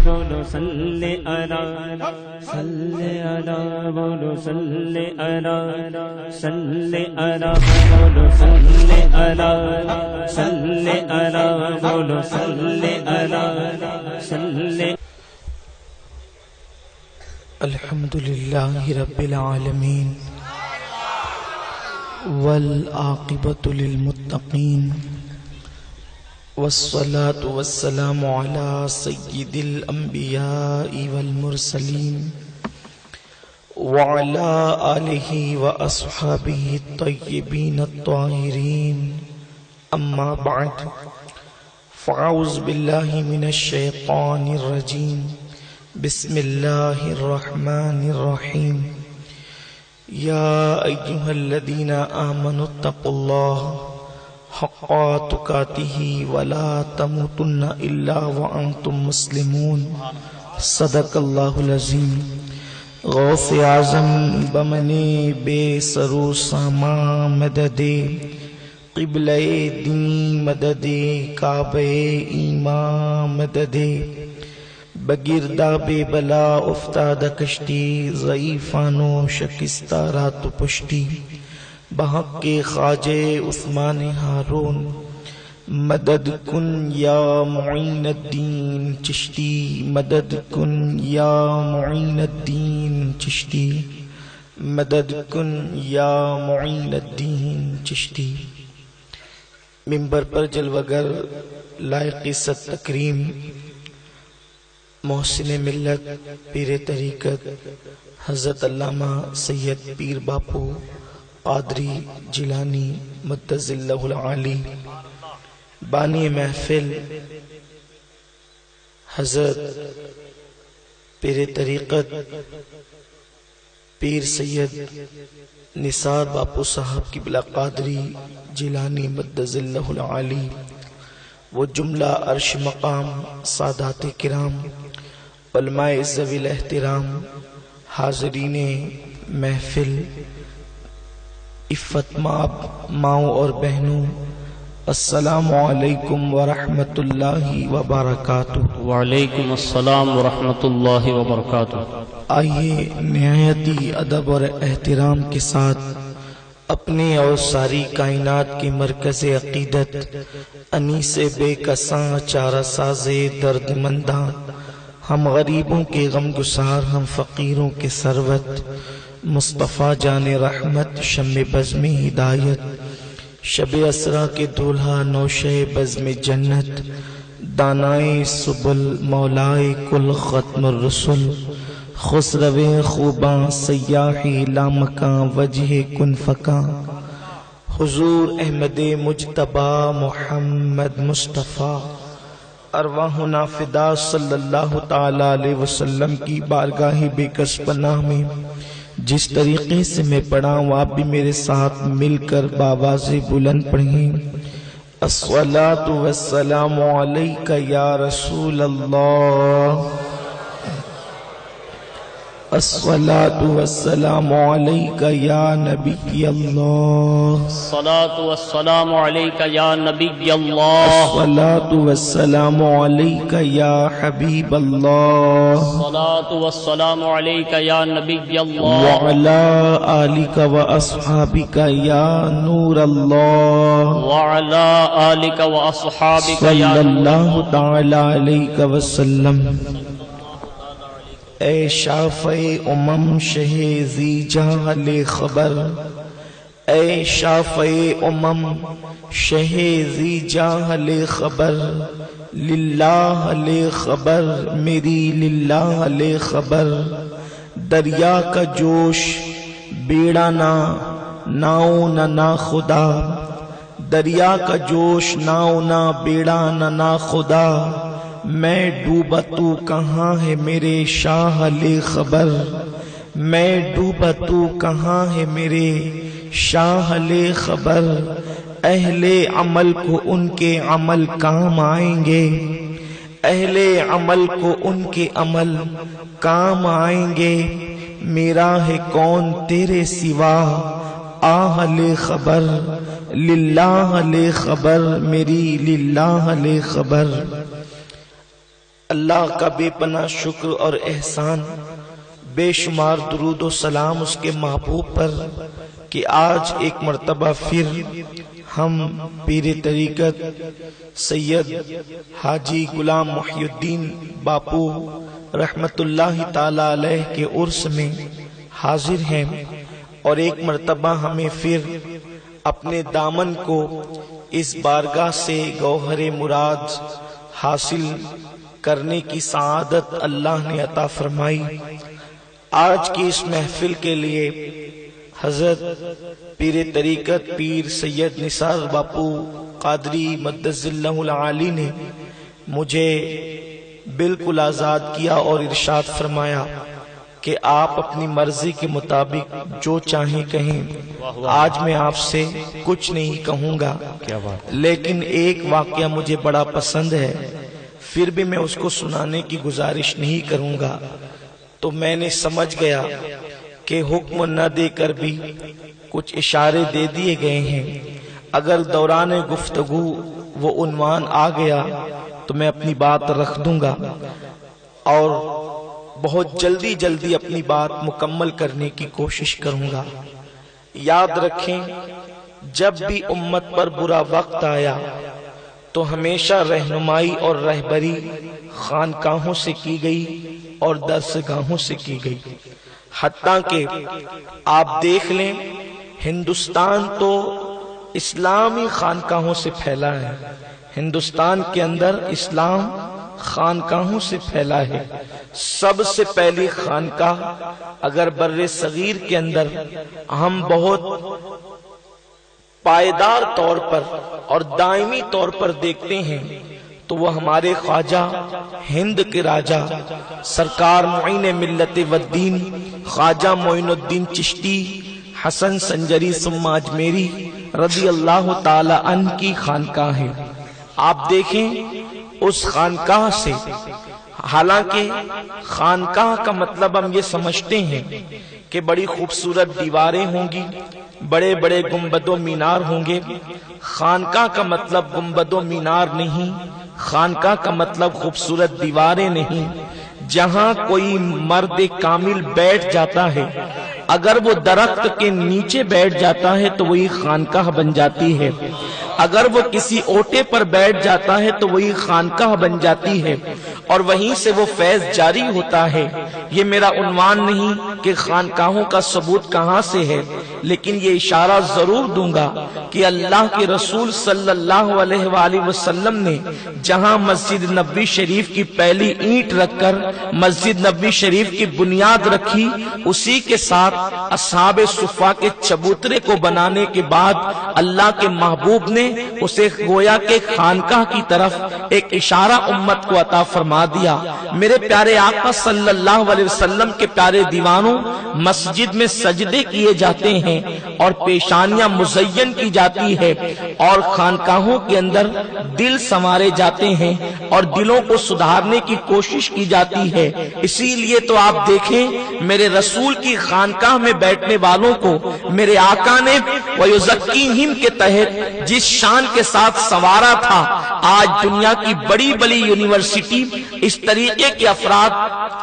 بولو صلی علی صلی علی بولو صلی علی صلی علی بولو صلی علی صلی علی بولو صلی علی صلی الحمد للہ رب العالمین والعاقبۃ للمتقین والصلاة والسلام على سید الانبیاء والمرسلین وعلى آلہ واصحابہ الطیبین الطاہرین اما بعد فاعوذ باللہ من الشیطان الرجیم بسم اللہ الرحمن الرحیم یا ایہا الذین آمنوا اتقوا اللہ حق تقاتہ ولا تموتن الا وانتم مسلمون صدق اللہ العظیم غوث اعظم بمن بے سرو ساما مدد قبلہ دین مدد کعبہ ایمان مدد بگردہ بے بلا افتادہ کشتی ضعیفانو شکستہ رات پشتی بحق کے خواجہ عثمان ہارون مدد کن یا معین الدین چشتی مدد کن یا معین الدین چشتی مدد کن یا معین الدین چشتی ممبر پر جلوگر لائق عزت تکریم محسن ملت پیر طریقت حضرت علامہ سید پیر باپو قادری جیلانی مدظ اللہ العالی بانی محفل حضرت پیر طریقت پیر سید نثار باپو صاحب کی بلا قادری جیلانی مدظ اللہ العالی وہ جملہ عرش مقام سادات کرام علماء ذوی الاحترام حاضرین محفل عفت مآب ماؤں اور بہنوں السلام علیکم ورحمۃ اللہ وبرکاتہ۔ وعلیکم السلام ورحمۃ اللہ وبرکاتہ۔ آئیے نہایتی ادب اور احترام کے ساتھ اپنے اور ساری کائنات کی مرکز عقیدت انیس بے کساں چارہ ساز درد منداں ہم غریبوں کے غم گسار ہم فقیروں کے ثروت مصطفیٰ جان رحمت شم بزم ہدایت شب اسرا کے دولہا نوشے بزم جنت دانائے سبل مولائے کل ختم الرسل خسرو خوباں سیاحی لامکاں وجہ کن فکاں حضور احمد مجتبی محمد مصطفیٰ ارواحنا فدا صلی اللہ تعالی علیہ وسلم کی بارگاہ بے کس پناہ میں جس طریقے سے میں پڑھا ہوں آپ بھی میرے ساتھ مل کر بآواز بلند پڑھیں الصلاۃ والسلام علیک یا رسول اللہ الصلاۃ والسلام علیک یا نبی اللہ الصلاۃ والسلام علیک یا نبی اللہ الصلاۃ والسلام علیک یا حبیب اللہ الصلاۃ والسلام علیک یا نبی اللہ وعلی آلک واصحابک یا نور اللہ وعلی آلک واصحابک یا صلی اللہ تعالی علیہ وسلم۔ اے شافع امم شہ ذی جہل خبر اے شافع امم شہ ذی جہل خبر للہ لے خبر میری للہ لے خبر دریا کا جوش بیڑا ناؤ نہ خدا دریا کا جوش ناؤ نہ بیڑا نہ خدا میں ڈوبا تو کہاں ہے میرے شاہ لے خبر میں ڈوبا تو کہاں ہے میرے شاہ لے خبر اہل عمل کو ان کے عمل کام آئیں گے اہل عمل کو ان کے عمل کام آئیں گے میرا ہے کون تیرے سوا آہ لے خبر للہ لے خبر میری للہ لے خبر۔ اللہ کا بے پناہ شکر اور احسان، بے شمار درود و سلام اس کے محبوب پر کہ آج ایک مرتبہ پھر ہم پیر طریقت سید حاجی غلام محی الدین باپو رحمت اللہ تعالی علیہ کے عرس میں حاضر ہیں، اور ایک مرتبہ ہمیں پھر اپنے دامن کو اس بارگاہ سے گوہر مراد حاصل کرنے کی سعادت اللہ نے عطا فرمائی۔ آج کی اس محفل کے لیے حضرت پیر طریقت پیر سید نثار باپو قادری مدث اللہ العالی نے مجھے بالکل آزاد کیا اور ارشاد فرمایا کہ آپ اپنی مرضی کے مطابق جو چاہیں کہیں۔ آج میں آپ سے کچھ نہیں کہوں گا، لیکن ایک واقعہ مجھے بڑا پسند ہے، پھر بھی میں اس کو سنانے کی گزارش نہیں کروں گا۔ تو میں نے سمجھ گیا کہ حکم نہ دے کر بھی کچھ اشارے دے دیے گئے ہیں، اگر دوران گفتگو وہ عنوان آ گیا تو میں اپنی بات رکھ دوں گا اور بہت جلدی اپنی بات مکمل کرنے کی کوشش کروں گا۔ یاد رکھیں، جب بھی امت پر برا وقت آیا تو ہمیشہ رہنمائی اور رہبری خانقاہوں سے کی گئی اور درسگاہوں سے کی گئی، حتیٰ کہ آپ دیکھ لیں ہندوستان تو اسلامی خانقاہوں سے پھیلا ہے، ہندوستان کے اندر اسلام خانقاہوں سے پھیلا ہے۔ سب سے پہلی خانقاہ اگر بر صغیر کے اندر ہم بہت پائیدار طور پر اور دائمی طور پر دیکھتے ہیں تو وہ ہمارے خواجہ ہند کے راجہ سرکار معین ملت والدین خواجہ معین الدین چشتی حسن سنجری ثم اجمیری رضی اللہ تعالی عنہ کی خانقاہ ہے۔ آپ دیکھیں اس خانقاہ سے، حالانکہ خانقاہ کا مطلب ہم یہ سمجھتے ہیں کہ بڑی خوبصورت دیواریں ہوں گی، بڑے بڑے گنبد و مینار ہوں گے۔ خانقاہ کا مطلب گنبد و مینار نہیں، خانقاہ کا مطلب خوبصورت دیواریں نہیں۔ جہاں کوئی مرد کامل بیٹھ جاتا ہے، اگر وہ درخت کے نیچے بیٹھ جاتا ہے تو وہی خانقاہ بن جاتی ہے، اگر وہ کسی اوٹے پر بیٹھ جاتا ہے تو وہی خانقاہ بن جاتی ہے، اور وہیں سے وہ فیض جاری ہوتا ہے۔ یہ میرا عنوان نہیں کہ خانقاہوں کا ثبوت کہاں سے ہے، لیکن یہ اشارہ ضرور دوں گا کہ اللہ کے رسول صلی اللہ علیہ وآلہ وسلم نے جہاں مسجد نبوی شریف کی پہلی اینٹ رکھ کر مسجد نبوی شریف کی بنیاد رکھی، اسی کے ساتھ اصحاب صفا کے چبوترے کو بنانے کے بعد اللہ کے محبوب نے اسے گویا کہ خانقاہ کی طرف ایک اشارہ امت کو عطا فرما دیا۔ میرے پیارے آقا صلی اللہ علیہ وسلم کے پیارے دیوانوں، مسجد میں سجدے کیے جاتے ہیں اور پیشانیاں مزین کی جاتی ہے، اور خانقاہوں کے اندر دل سنوارے جاتے ہیں اور دلوں کو سدھارنے کی کوشش کی جاتی ہے۔ اسی لیے تو آپ دیکھیں میرے رسول کی خانقاہ میں بیٹھنے والوں کو میرے آقا نے وَيُزَكِّيهِمْ کے تحت جس شان کے ساتھ سنوارا تھا، آج دنیا کی بڑی بڑی یونیورسٹی اس طریقے کے افراد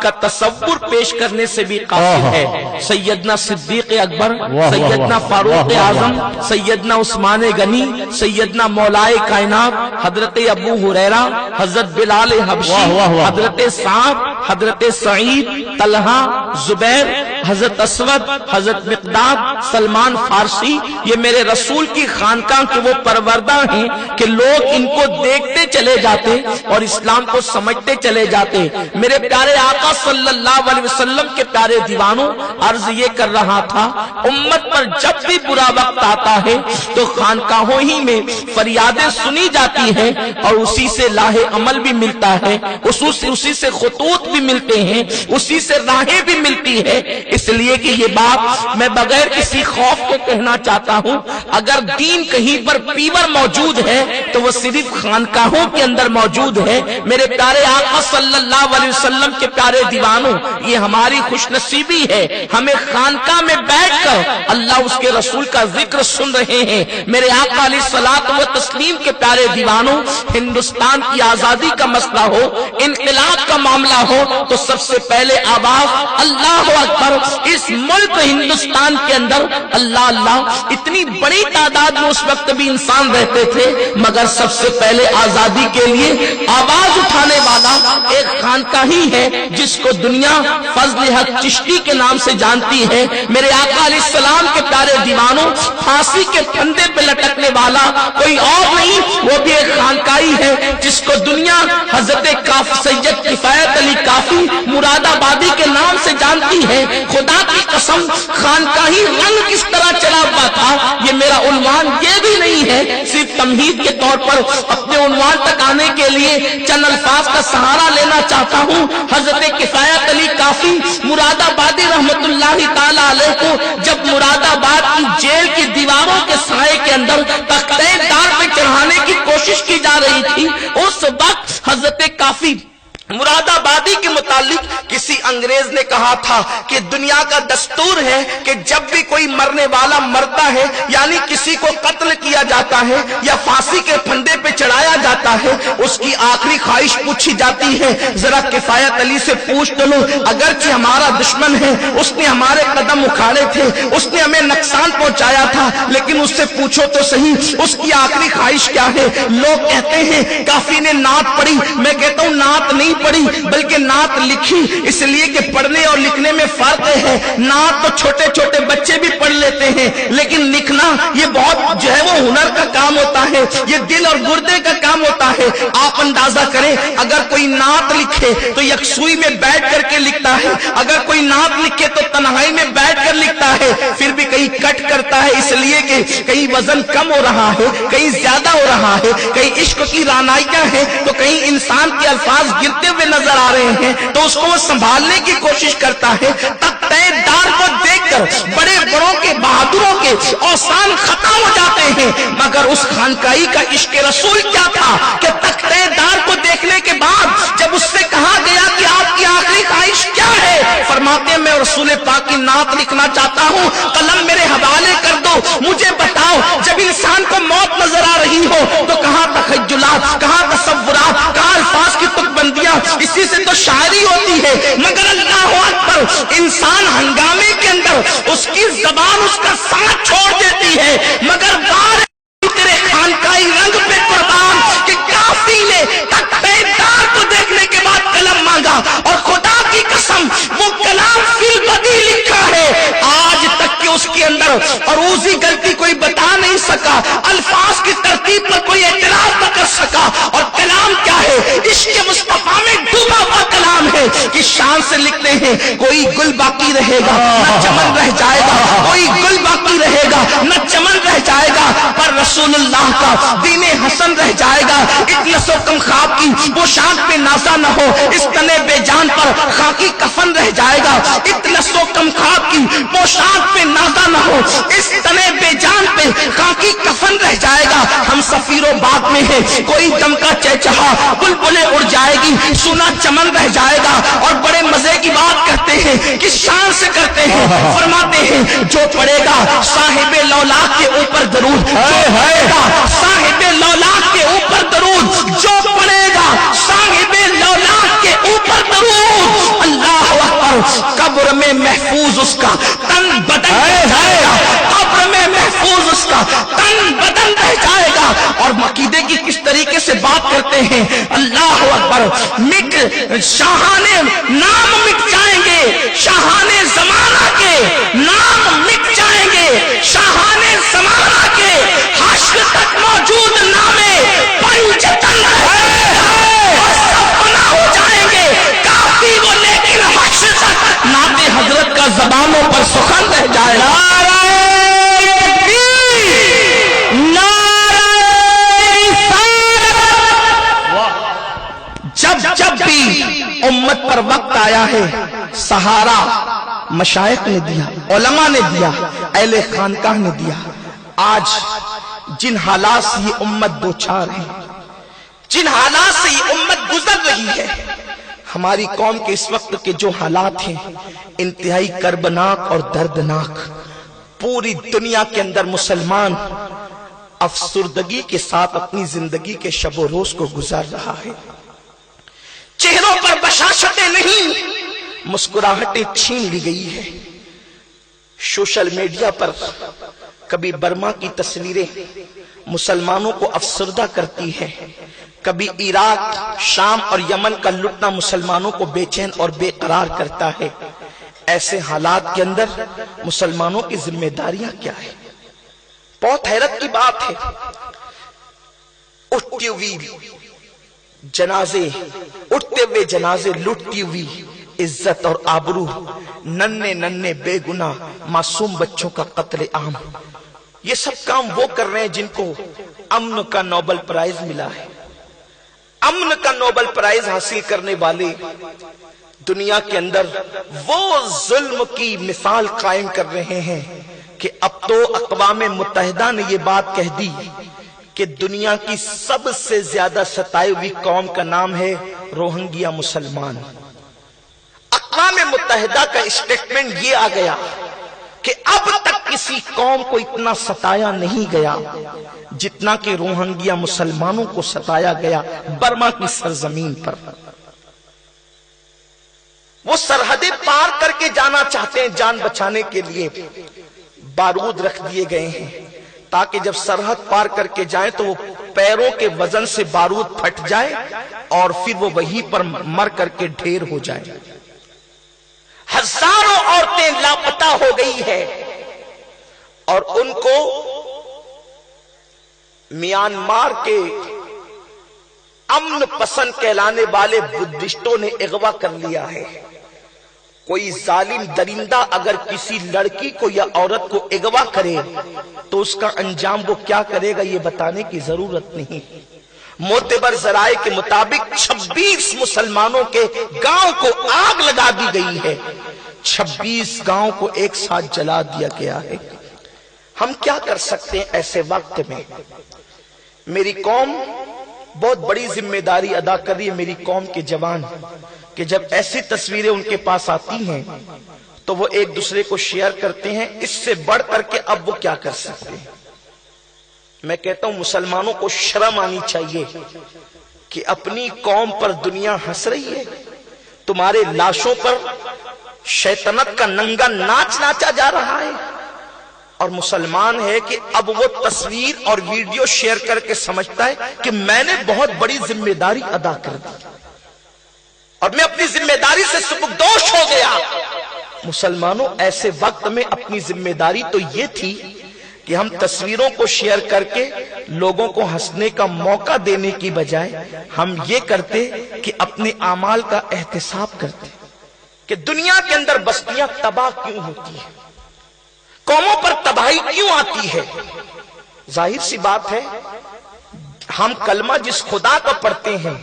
کا تصور پیش کرنے سے بھی قاصر ہے۔ سیدنا صدیق اکبر، سیدنا فاروق اعظم، سیدنا عثمان غنی، سیدنا مولائے کائنات حضرت ابو ہریرہ، حضرت بلال حبشی، حضرت سعد، حضرت سعید، طلحہ، زبیر، حضرت اسود، حضرت مقداد، سلمان فارسی، یہ میرے رسول کی خانقاہ کے وہ پروردہ ہیں کہ لوگ ان کو دیکھتے چلے جاتے اور اسلام کو سمجھتے چلے جاتے۔ میرے پیارے آقا صلی اللہ علیہ وسلم کے پیارے دیوانوں، عرض یہ کر رہا تھا، امت پر جب بھی برا وقت آتا ہے تو خانقاہوں ہی میں فریادیں سنی جاتی ہیں اور اسی سے لاہ عمل بھی ملتا ہے، اسی سے خطوط بھی ملتے ہیں، اسی سے راہیں بھی ملتی ہے۔ اس لیے کہ یہ بات میں بغیر کسی خوف کے کہنا چاہتا ہوں، اگر دین کہیں پر پیور موجود ہے تو وہ صرف خانقاہوں کے اندر موجود ہے۔ میرے پیارے آقا صلی اللہ علیہ وسلم کے پیارے دیوانوں، یہ ہماری خوش نصیبی ہے، ہمیں خانقاہ میں بیٹھ کر اللہ اس کے رسول کا ذکر سن رہے ہیں۔ میرے آقا علیہ الصلوۃ والتسلیم کے پیارے دیوانوں، ہندوستان کی آزادی کا مسئلہ ہو، انقلاب کا معاملہ ہو تو سب سے پہلے آواز اللہ اکبر۔ اس ملک ہندوستان کے اندر اللہ اللہ اتنی بڑی تعداد میں اس وقت بھی انسان رہتے تھے، مگر سب سے پہلے آزادی کے لیے آواز اٹھانے والا ایک خانقاہ ہی ہے جس کو دنیا فضل حق چشتی کے نام سے جانتی ہے۔ میرے آقا علیہ السلام کے پیارے دیوانوں، پھانسی کے پھندے پہ لٹکنے والا کوئی اور نہیں، وہ بھی ایک خانقاہی ہے جس کو دنیا حضرت سید کفایت علی کافی مراد آبادی کے نام سے جانتی ہے۔ خدا کی قسم، خانقاہی رنگ کس طرح چلا ہوا تھا یہ میرا عنوان یہ بھی نہیں ہے، صرف تمہید کے طور پر اپنے عنوان تک آنے کے لیے چند الفاظ کا سہارا لینا چاہتا ہوں۔ حضرت کفایت علی کافی مراد آبادی رحمت اللہ تعالی علیہ کو جب مراد آباد کی جیل کی دیواروں کے سائے کے اندر تختہ دار پہ چڑھانے کی کوشش کی جا رہی تھی، اس وقت حضرت کافی مراد آبادی کے متعلق کسی انگریز نے کہا تھا کہ دنیا کا دستور ہے کہ جب بھی کوئی مرنے والا مرتا ہے، یعنی کسی کو قتل کیا جاتا ہے یا پھانسی کے پھندے پہ چڑھایا جاتا ہے، اس کی آخری خواہش پوچھی جاتی ہے۔ ذرا کفایت علی سے پوچھ لو، اگرچہ ہمارا دشمن ہے، اس نے ہمارے قدم اکھاڑے تھے، اس نے ہمیں نقصان پہنچایا تھا، لیکن اس سے پوچھو تو صحیح اس کی آخری خواہش کیا ہے۔ لوگ کہتے ہیں کافی نے نعت پڑھی، میں کہتا ہوں نعت نہیں پڑھی بلکہ نعت لکھی، اس لیے کہ پڑھنے اور لکھنے میں فرق ہے۔ نعت تو چھوٹے چھوٹے بچے بھی پڑھ لیتے ہیں، لیکن لکھنا یہ بہت جو ہے وہ ہنر کا کام ہوتا ہے، یہ دل اور گردے کا کام ہوتا ہے۔ آپ اندازہ کریں، اگر کوئی نعت لکھے تو یکسوئی میں بیٹھ کر کے لکھتا ہے، اگر کوئی نعت لکھے تو تنہائی میں بیٹھ کر لکھتا ہے، پھر بھی کہیں کٹ کرتا ہے اس لیے کہ کہیں وزن کم ہو رہا ہے، کہیں زیادہ ہو رہا ہے، کہیں عشق کی رعنائیاں ہیں تو کہیں انسان کے الفاظ گرتے ہوئے نظر آ رہے ہیں، تو اس کو وہ سنبھالنے کی کوشش کرتا ہے۔ تختہ دار کو دیکھ کر بڑے بڑوں کے بہادروں کے اوسان ختم ہو جاتے ہیں، مگر اس خانقاہی کا عشق رسول کیا تھا کہ تختہ دار کو دیکھنے کے بعد جب اس سے کہا گیا کہ آپ کی آخری خواہش کیا ہے، فرماتے ہیں میں رسول پاک کی نعت لکھنا چاہتا ہوں، قلم میرے حوالے کر دو، مجھے بتاؤ جب انسان کو موت نظر آ رہی ہو تو کہاں تخیلات، کہاں تصورات، کہاں الفاظ کی تک بندیاں، اسی سے تو شاعری ہوتی ہے، مگر اللہ اکبر انسان ہنگامے کے اندر اس کی زبان اس کا ساتھ چھوڑ دیتی ہے، مگر بار تیرے خانقاہی رنگ پہ قربان کہ کافی نے تختہ دار کو دیکھنے کے بعد قلم مانگا، اور خدا کی قسم وہ کلام فی البدی لکھا ہے، آج تک کہ اس کے اندر عروضی غلطی کوئی بتا نہیں سکا، الفاظ کی ترتیب پر کوئی اعتراض نہ کر سکا، اور کلام کیا ہے، عشق مصطفیٰ میں ڈوبا ہوا کلام ہے کہ شان سے لکھتے ہیں کوئی گل باقی رہے گا نہ چمن رہ جائے گا، کوئی گل باقی رہے گا نہ چمن رہ جائے گا، پر رسول اللہ کا دین حسن رہ جائے گا۔ اطلس و کم خواب کی پوشاک پہ نازا نہ ہو، اس تنے بے جان پر خاکی کفن رہ جائے گا، اطلس و کم خواب کی پوشاک پہ نازا نہ ہو، اس تنے بے جان پہ خاکی کفن رہ جائے گا۔ ہم سفیر و باد میں ہیں، کوئی دم کا چہچہا بلبلیں اڑ جائے گی، سونا چمن رہ جائے گا، اور بڑے مزے کی بات کرتے ہیں کس شان سے کرتے ہیں، فرماتے ہیں جو پڑے گا صاحب لولاک کے اوپر درود، صاحب لولاک کے اوپر درود، جو پڑے گا صاحب لولاک کے اوپر درود، اللہ اکبر، قبر میں محفوظ اس کا تن بدن رہ جائے گا، قبر میں محفوظ اس کا تن بدن رہ جائے گا۔ اور عقیدے کی کس طریقے سے بات کرتے ہیں، اللہ اکبر، شاہانے نام مٹ جائیں گے، شاہانے زمانہ کے نام مٹ جائیں گے، شاہانے زمانہ کے حشر تک موجود نامے پنجتن اور سب بنا ہو جائیں گے، کافی وہ لیکن حشر تک نام حضرت کا زبانوں پر سخن رہ جائے گا۔ جب بھی امت پر وقت آیا ہے، سہارا مشائخ نے دیا، علماء نے دیا، اہل خانقاہ نے دیا۔ آج جن حالات سے یہ امت دوچار ہے، جن حالات سے یہ امت گزر رہی ہے، ہماری قوم کے اس وقت کے جو حالات ہیں انتہائی کربناک اور دردناک۔ پوری دنیا کے اندر مسلمان افسردگی کے ساتھ اپنی زندگی کے شب و روز کو گزار رہا ہے۔ چہروں پر بشاشتیں نہیں، مسکراہٹیں چھین لی گئی ہے۔ سوشل میڈیا پر کبھی برما کی تصویریں مسلمانوں کو افسردہ کرتی ہے، کبھی عراق، شام اور یمن کا لٹنا مسلمانوں کو بے چین اور بے قرار کرتا ہے۔ ایسے حالات کے اندر مسلمانوں کی ذمہ داریاں کیا ہے؟ بہت حیرت کی بات ہے، اٹھتی ہوئی جنازے، اٹھتے ہوئے جنازے، لٹتی ہوئی عزت اور آبرو، ننھے ننھے بے گناہ معصوم بچوں کا قتل عام۔ یہ سب کام وہ کر رہے ہیں جن کو امن کا نوبل پرائز ملا ہے۔ امن کا نوبل پرائز حاصل کرنے والے دنیا کے اندر وہ ظلم کی مثال قائم کر رہے ہیں کہ اب تو اقوام متحدہ نے یہ بات کہہ دی کہ دنیا کی سب سے زیادہ ستائی ہوئی قوم کا نام ہے روہنگیا مسلمان۔ اقوام متحدہ کا اسٹیٹمنٹ یہ آ گیا کہ اب تک کسی قوم کو اتنا ستایا نہیں گیا جتنا کہ روہنگیا مسلمانوں کو ستایا گیا برما کی سرزمین پر۔ وہ سرحدیں پار کر کے جانا چاہتے ہیں، جان بچانے کے لیے بارود رکھ دیے گئے ہیں تاکہ جب سرحد پار کر کے جائیں تو وہ پیروں کے وزن سے بارود پھٹ جائے اور پھر وہ وہیں پر مر کر کے ڈھیر ہو جائے۔ ہزاروں عورتیں لاپتہ ہو گئی ہے اور ان کو میانمار کے امن پسند کہلانے والے بدھسٹوں نے اغوا کر لیا ہے۔ کوئی ظالم درندہ اگر کسی لڑکی کو یا عورت کو اغوا کرے تو اس کا انجام وہ کیا کرے گا یہ بتانے کی ضرورت نہیں۔ معتبر ذرائع کے مطابق 26 مسلمانوں کے گاؤں کو آگ لگا دی گئی ہے، 26 گاؤں کو ایک ساتھ جلا دیا گیا ہے۔ ہم کیا کر سکتے ہیں ایسے وقت میں؟ میری قوم بہت بڑی ذمہ داری ادا کر رہی ہے، میری قوم کے جوان، کہ جب ایسی تصویریں ان کے پاس آتی ہیں تو وہ ایک دوسرے کو شیئر کرتے ہیں۔ اس سے بڑھ کر کے اب وہ کیا کر سکتے ہیں؟ میں کہتا ہوں مسلمانوں کو شرم آنی چاہیے کہ اپنی قوم پر دنیا ہنس رہی ہے، تمہارے لاشوں پر شیطنت کا ننگا ناچ ناچا جا رہا ہے، اور مسلمان ہے کہ اب وہ تصویر اور ویڈیو شیئر کر کے سمجھتا ہے کہ میں نے بہت بڑی ذمہ داری ادا کر دی اور میں اپنی ذمہ داری سے سبکدوش ہو گیا۔ مسلمانوں ایسے وقت میں اپنی ذمہ داری تو یہ تھی کہ ہم تصویروں کو شیئر کر کے لوگوں کو ہنسنے کا موقع دینے کی بجائے ہم یہ کرتے کہ اپنے اعمال کا احتساب کرتے کہ دنیا کے اندر بستیاں تباہ کیوں ہوتی ہیں، قوموں پر تباہی کیوں آتی ہے۔ ظاہر سی بات ہے، ہم کلمہ جس خدا کا پڑھتے ہیں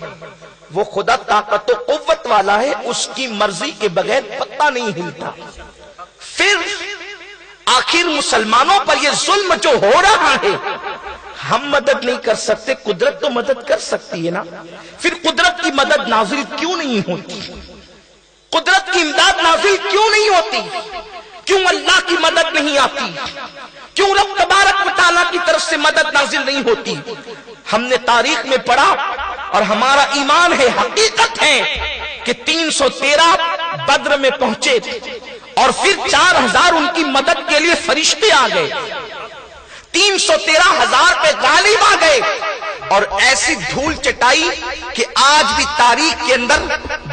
وہ خدا طاقت و قوت والا ہے، اس کی مرضی کے بغیر پتہ نہیں ہلتا۔ پھر آخر مسلمانوں پر یہ ظلم جو ہو رہا ہے ہم مدد نہیں کر سکتے، قدرت تو مدد کر سکتی ہے نا۔ پھر قدرت کی مدد نازل کیوں نہیں ہوتی؟ قدرت کی امداد نازل کیوں نہیں ہوتی؟ کیوں اللہ کی مدد نہیں آتی؟ کیوں رب تبارک و تعالیٰ کی طرف سے مدد نازل نہیں ہوتی؟ ہم نے تاریخ میں پڑھا اور ہمارا ایمان ہے، حقیقت ہے کہ 313 بدر میں پہنچے اور پھر 4000 ان کی مدد کے لیے فرشتے آ گئے، 313,000 پہ غالب آ گئے اور ایسی دھول چٹائی کہ آج بھی تاریخ کے اندر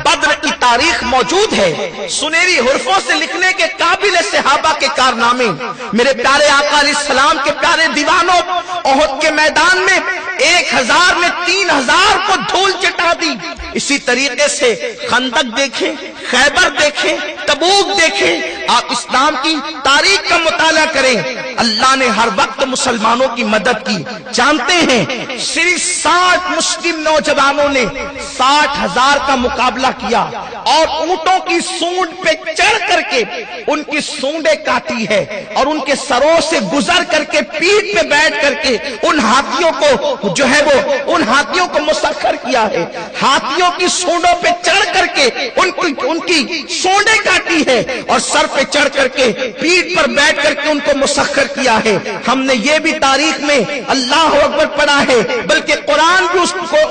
بدر کی تاریخ موجود ہے۔ سنہری حرفوں سے لکھنے کے قابل صحابہ کے کارنامے، میرے پیارے آقا علیہ السلام کے پیارے دیوانوں، احد کے میدان میں 1000 نے 3000 کو دھول چٹا دی۔ اسی طریقے سے خندق دیکھیں، خیبر دیکھیں، تبوک دیکھیں، آپ اسلام کی تاریخ کا مطالعہ کریں، اللہ نے ہر وقت مسلمانوں کی مدد کی۔ جانتے ہیں صرف 60 مسلم نوجوانوں نے 60,000 کا مقابلہ کیا، اور اونٹوں کی سونڈ پہ چڑھ کر کے ان کی سونڈیں کاٹی ہے اور ان کے سروں سے گزر کر کے پیٹھ پہ بیٹھ کر کے ان ہاتھیوں کو جو ہے وہ ان ہاتھیوں کو مسخر کیا ہے، ہاتھیوں کی سونڈوں پہ چڑھ کر کے ان کی سونڈیں کاٹی ہے اور سر پہ چڑھ کر کے پیٹھ پر بیٹھ کر کے ان کو مسخر کیا ہے۔ ہم نے یہ بھی تاریخ میں اللہ اکبر پڑھا ہے، بلکہ قرآن بھی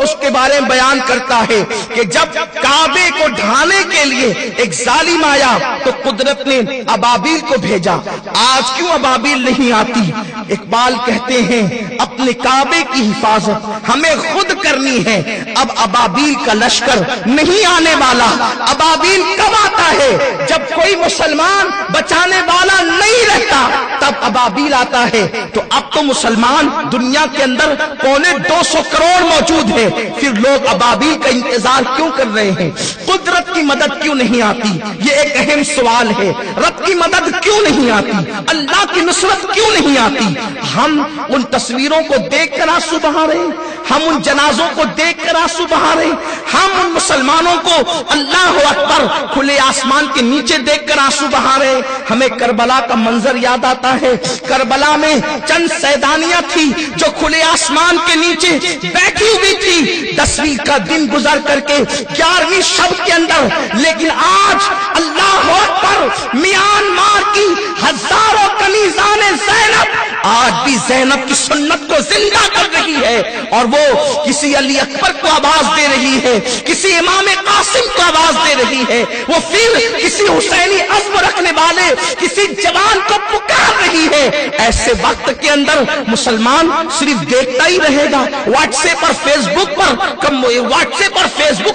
اس کے بارے میں بیان کرتا ہے کہ جب کعبے کو ڈھانے کے لیے ایک ظالم آیا تو قدرت نے ابابیل کو بھیجا۔ آج کیوں ابابیل نہیں آتی؟ اقبال کہتے ہیں اپنے کعبے کی حفاظت ہمیں خود کرنی ہے، اب ابابیل کا لشکر نہیں آنے والا۔ ابابیل کب آتا ہے؟ جب کوئی مسلمان بچانے والا نہیں رہتا تب ابابیل آتا ہے۔ تو اب تو مسلمان دنیا کے اندر 250 کروڑ موجود ہے، پھر لوگ ابابیل کا انتظار کیوں کر رہے ہیں؟ قدرت کی مدد کیوں نہیں آتی؟ یہ ایک اہم سوال ہے۔ رب کی مدد کیوں نہیں آتی؟ اللہ کی نصرت کیوں نہیں آتی؟ ہم ان تصویروں کو دیکھ کر آنسو بہا رہے ہیں، ہم ان جنازوں کو دیکھ کر آنسو بہا رہے ہیں، ہم ان مسلمانوں کو اللہ اکبر کھلے آسمان کے نیچے دیکھ کر آنسو بہا رہے ہیں۔ ہمیں کربلا کا منظر یاد آتا ہے۔ کربلا میں چند سیدانیاں تھی جو کھلے آسمان کے نیچے بیٹھی ہوئی تھی، 10ویں کا دن گزر کر کے 11ویں شب کے اندر، لیکن آج اللہ اکبر میانمار کی ہزاروں کنیزان زینب آج بھی زینب کی سنت کو زندہ کر رہی ہے، اور وہ کسی علی اکبر کو آواز دے رہی ہے، کسی امام قاسم کو آواز دے رہی ہے، وہ پھر کسی حسینی عزم رکھنے والے کسی جوان کو پکار رہی ہے۔ ایسے وقت کے اندر مسلمان صرف دیکھتا ہی رہے گا، واٹس ایپ اور فیس بک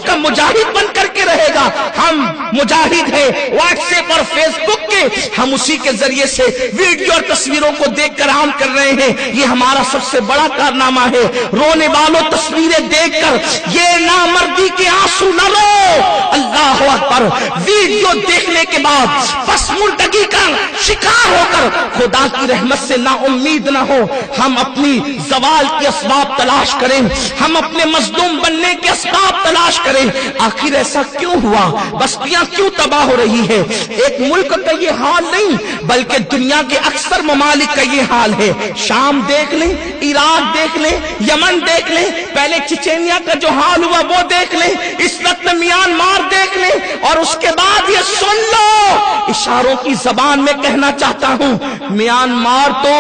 کا مجاہد بن کر کے رہے گا؟ ہم مجاہد ہیں واٹس ایپ اور فیس بک کے، ہم اسی کے ذریعے سے ویڈیو اور تصویروں کو دیکھ کر عام کر رہے ہیں۔ یہ ہمارا سب سے بڑا کارنامہ ہے۔ رونے والوں تصویریں دیکھ کر یہ نامردی کے آنسو نہ رو۔ اللہ اکبر، ویڈیو دیکھنے کے بعد پسماندگی کا شکار ہو کر خدا کی رحمت سے نا امید نہ ہو۔ ہم اپنی زوال کی اسباب تلاش کریں، ہم اپنے مظلوم بننے کے اسباب تلاش کریں۔ آخر ایسا کیوں ہوا؟ بستیاں کیوں تباہ ہو رہی ہے؟ ایک ملک کا یہ حال نہیں بلکہ دنیا کے اکثر ممالک کا یہ حال ہے۔ شام دیکھ لیں، عراق دیکھ لیں، یمن دیکھ لیں، پہلے چچینیا کا جو حال ہوا وہ دیکھ لیں، اس وقت میانمار دیکھ لیں، اور اس کے بعد یہ سن لو، اشاروں کی زبان میں کہنا چاہتا ہوں، میانمار تو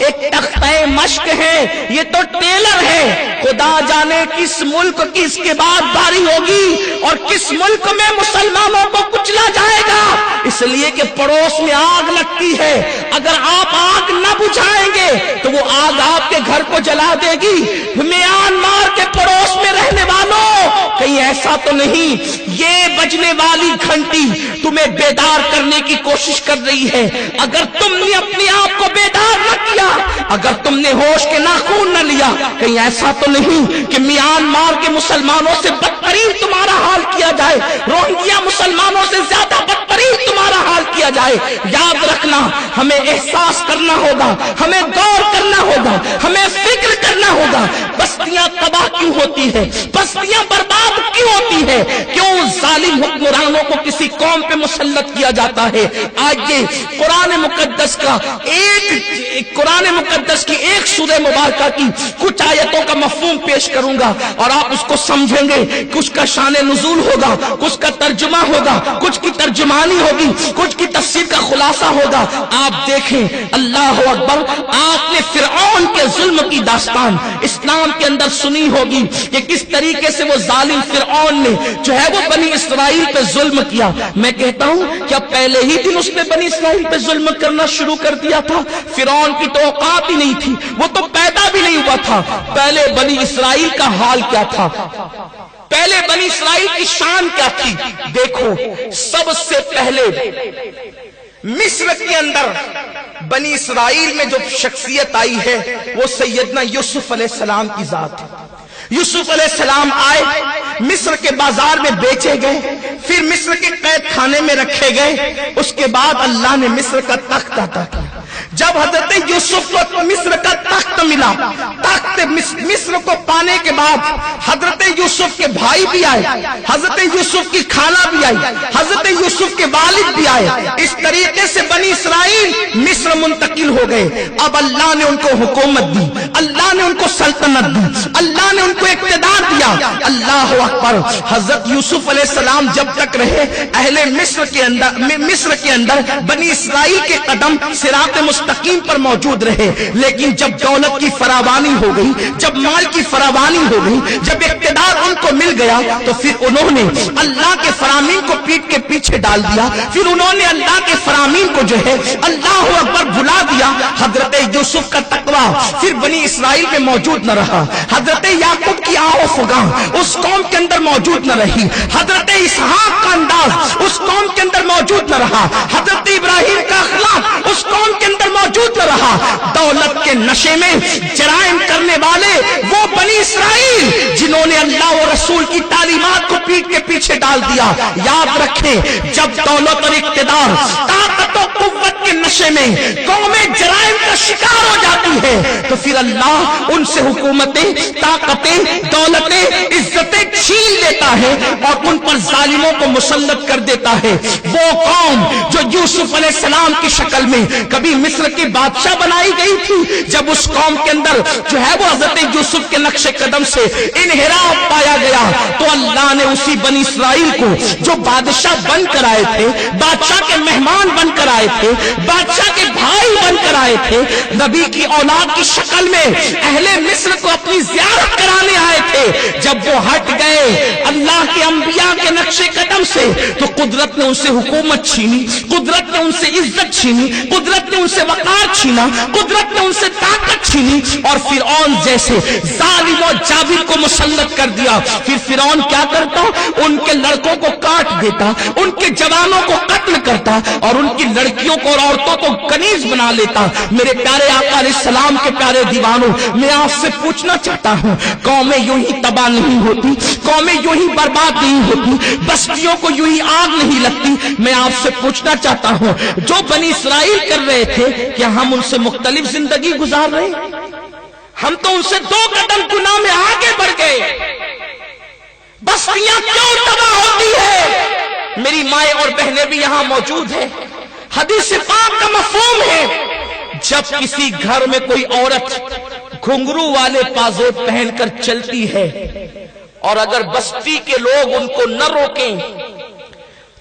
ایک تختہ مشق ہے، یہ تو ٹیلر ہے۔ خدا جانے کس ملک کی اس کے بعد باری ہوگی اور کس ملک میں مسلمانوں کو کچلا جائے گا، اس لیے کہ پڑوس میں آگ لگتی ہے، اگر آپ آگ نہ بجھائیں گے تو وہ آگ آپ کے گھر کو جلا دے گی۔ میانمار کے پڑوس میں رہنے والوں، کہیں ایسا تو نہیں یہ بجنے والی گھنٹی تمہیں بیدار کرنے کی کوشش کر رہی ہے؟ اگر تم نے اپنے آپ کو بیدار نہ کیا، اگر تم نے ہوش کے ناخون نہ لیا، کہیں ایسا تو نہیں کہ میانمار کے مسلمانوں سے بدترین تمہارا حال کیا جائے، روہنگیا مسلمانوں سے زیادہ بدترین تمہارا حال کیا جائے؟ یاد رکھنا، ہمیں احساس کرنا ہوگا، ہمیں غور کرنا ہوگا، ہمیں فکر کرنا ہوگا۔ بستیاں تباہ کیوں ہوتی ہے؟ بستیاں برباد کیوں ہوتی ہے؟ کیوں ظالم حکمرانوں کو کسی قوم پہ مسلط کیا جاتا ہے؟ آج یہ قرآن مقدس کی ایک سورہ مبارکہ کی کچھ آیتوں کا مفہوم پیش کروں گا اور آپ اس کو سمجھیں گے، کچھ کا شان نزول ہوگا، کچھ کا ترجمہ ہوگا، کچھ کی ترجمانی ہوگی، کچھ کی تفسیر کا خلاصہ ہوگا۔ آپ دیکھیں، اللہ اکبر، آپ نے فرعون کے ظلم کی داستان اسلام کے اندر سنی ہوگی کہ کس طریقے سے وہ ظالم فرعون نے جو ہے وہ بنی اسرائیل پہ ظلم کیا۔ میں کہتا ہوں کیا پہلے ہی دن اس نے بنی اسرائیل پہ ظلم کرنا شروع کر دیا تھا؟ فرعون کی تو اوقات ہی نہیں تھی، وہ تو پیدا بھی نہیں ہوا تھا۔ پہلے بنی اسرائیل کا حال کیا تھا؟ پہلے بنی اسرائیل کی شان کیا تھی؟ دیکھو، سب سے پہلے مصر کے اندر بنی اسرائیل میں جو شخصیت آئی ہے وہ سیدنا یوسف علیہ السلام کی ذات ہے۔ یوسف علیہ السلام آئے، مصر کے بازار میں بیچے گئے، پھر مصر کے قید خانے میں رکھے گئے، اس کے بعد اللہ نے مصر کا تخت عطا کیا۔ جب حضرت یوسف کو مصر کا تخت ملا، تخت مصر کو پانے کے بعد حضرت یوسف کے بھائی بھی آئے، حضرت یوسف کی خالہ بھی آئی، حضرت یوسف کے والد بھی آئے، اس طریقے سے بنی اسرائیل مصر منتقل ہو گئے۔ اب اللہ نے ان کو حکومت دی، اللہ نے ان کو سلطنت دی، اللہ نے ان کو اقتدار دیا۔ اللہ اکبر۔ حضرت یوسف علیہ السلام جب تک رہے، اہل مصر کے اندر بنی اسرائیل کے قدم صراط مستقیم پر موجود رہے، لیکن جب دولت کی فراوانی ہو گئی، جب مال کی فراوانی ہو گئی، جب اقتدار ان کو مل گیا، تو پھر انہوں نے اللہ کے فرامین کو پیٹ کے پیچھے ڈال دیا، پھر انہوں نے اللہ کے فرامین کو جو ہے اللہ اکبر بھلا دیا۔ حضرت یوسف کا تقوی پھر بنی اسرائیل میں موجود نہ رہا، حضرت یعقوب کی آہ و فغاں اس قوم کے اندر موجود نہ رہی، حضرت اسحاق کا انداز اس قوم کے اندر موجود نہ رہا، حضرت ابراہیم کا اخلاق اس قوم کے اندر موجود نہ رہا۔ دولت کے نشے میں جرائم کرنے والے وہ بنی اسرائیل جنہوں نے اللہ و رسول کی تعلیمات کو پیٹ کے پیچھے ڈال دیا۔ یاد رکھیں، جب دولت اور اقتدار، طاقت و قوت کے نشے میں قومیں جرائم کا شکار ہو جاتی ہے، تو پھر اللہ ان سے حکومتیں، طاقتیں، دولتیں، عزتیں چھین لیتا ہے اور ان پر ظالموں کو مسلط کر دیتا ہے۔ وہ قوم جو یوسف علیہ السلام کی شکل میں کبھی مصر کی بادشاہ بنائی گئی تھی، جب اس قوم کے اندر جو ہے وہ حضرت یوسف کے نقش قدم سے انحراف پایا گیا، تو اللہ نے اسی بنی اسرائیل کو جو بادشاہ بن کر آئے تھے، بادشاہ کے مہمان بن کر آئے تھے، بادشاہ کے بھائی بن کر آئے تھے، نبی کی اولاد کی شکل میں اہل مصر کو اپنی زیارت کرانے آئے تھے، جب وہ ہٹ گئے اللہ کے انبیاء کے نقش قدم سے، تو قدرت نے ان سے حکومت چھینی، قدرت نے ان سے عزت چھینی، قدرت نے ان سے وقار چھینا، قدرت نے ان سے طاقت چھینی، اور فرعون جیسے ظالم و جابر کو مسلط کر دیا۔ پھر فرعون کیا کرتا؟ ان کے لڑکوں کو کاٹ دیتا، ان کے جوانوں کو قتل کرتا، اور ان کی لڑکیوں کو اور عورتوں کو کنیز بنا لیتا۔ میرے پیارے آقا علیہ السلام کے پیارے دیوانوں، میں آپ سے پوچھنا چاہتا ہوں، قومیں یوں ہی تباہ نہیں ہوتی، قومیں یوں ہی برباد نہیں ہوتی، بستیوں کو یوں ہی آگ نہیں لگتی۔ میں آپ سے پوچھنا چاہتا ہوں، جو بنی اسرائیل کر رہے تھے، کیا ہم ان سے مختلف زندگی گزار رہے ہیں؟ ہم تو ان سے 2 قدم گناہ میں آگے بڑھ گئے۔ بستیاں کیوں تباہ ہوتی ہے؟ میری مائیں اور بہنیں بھی یہاں موجود ہیں۔ حدیث پاک کا مفہوم ہے، جب کسی گھر میں کوئی عورت گھنگرو والے پازیب پہن کر چلتی ہے، اور اگر بستی کے لوگ ان کو نہ روکیں،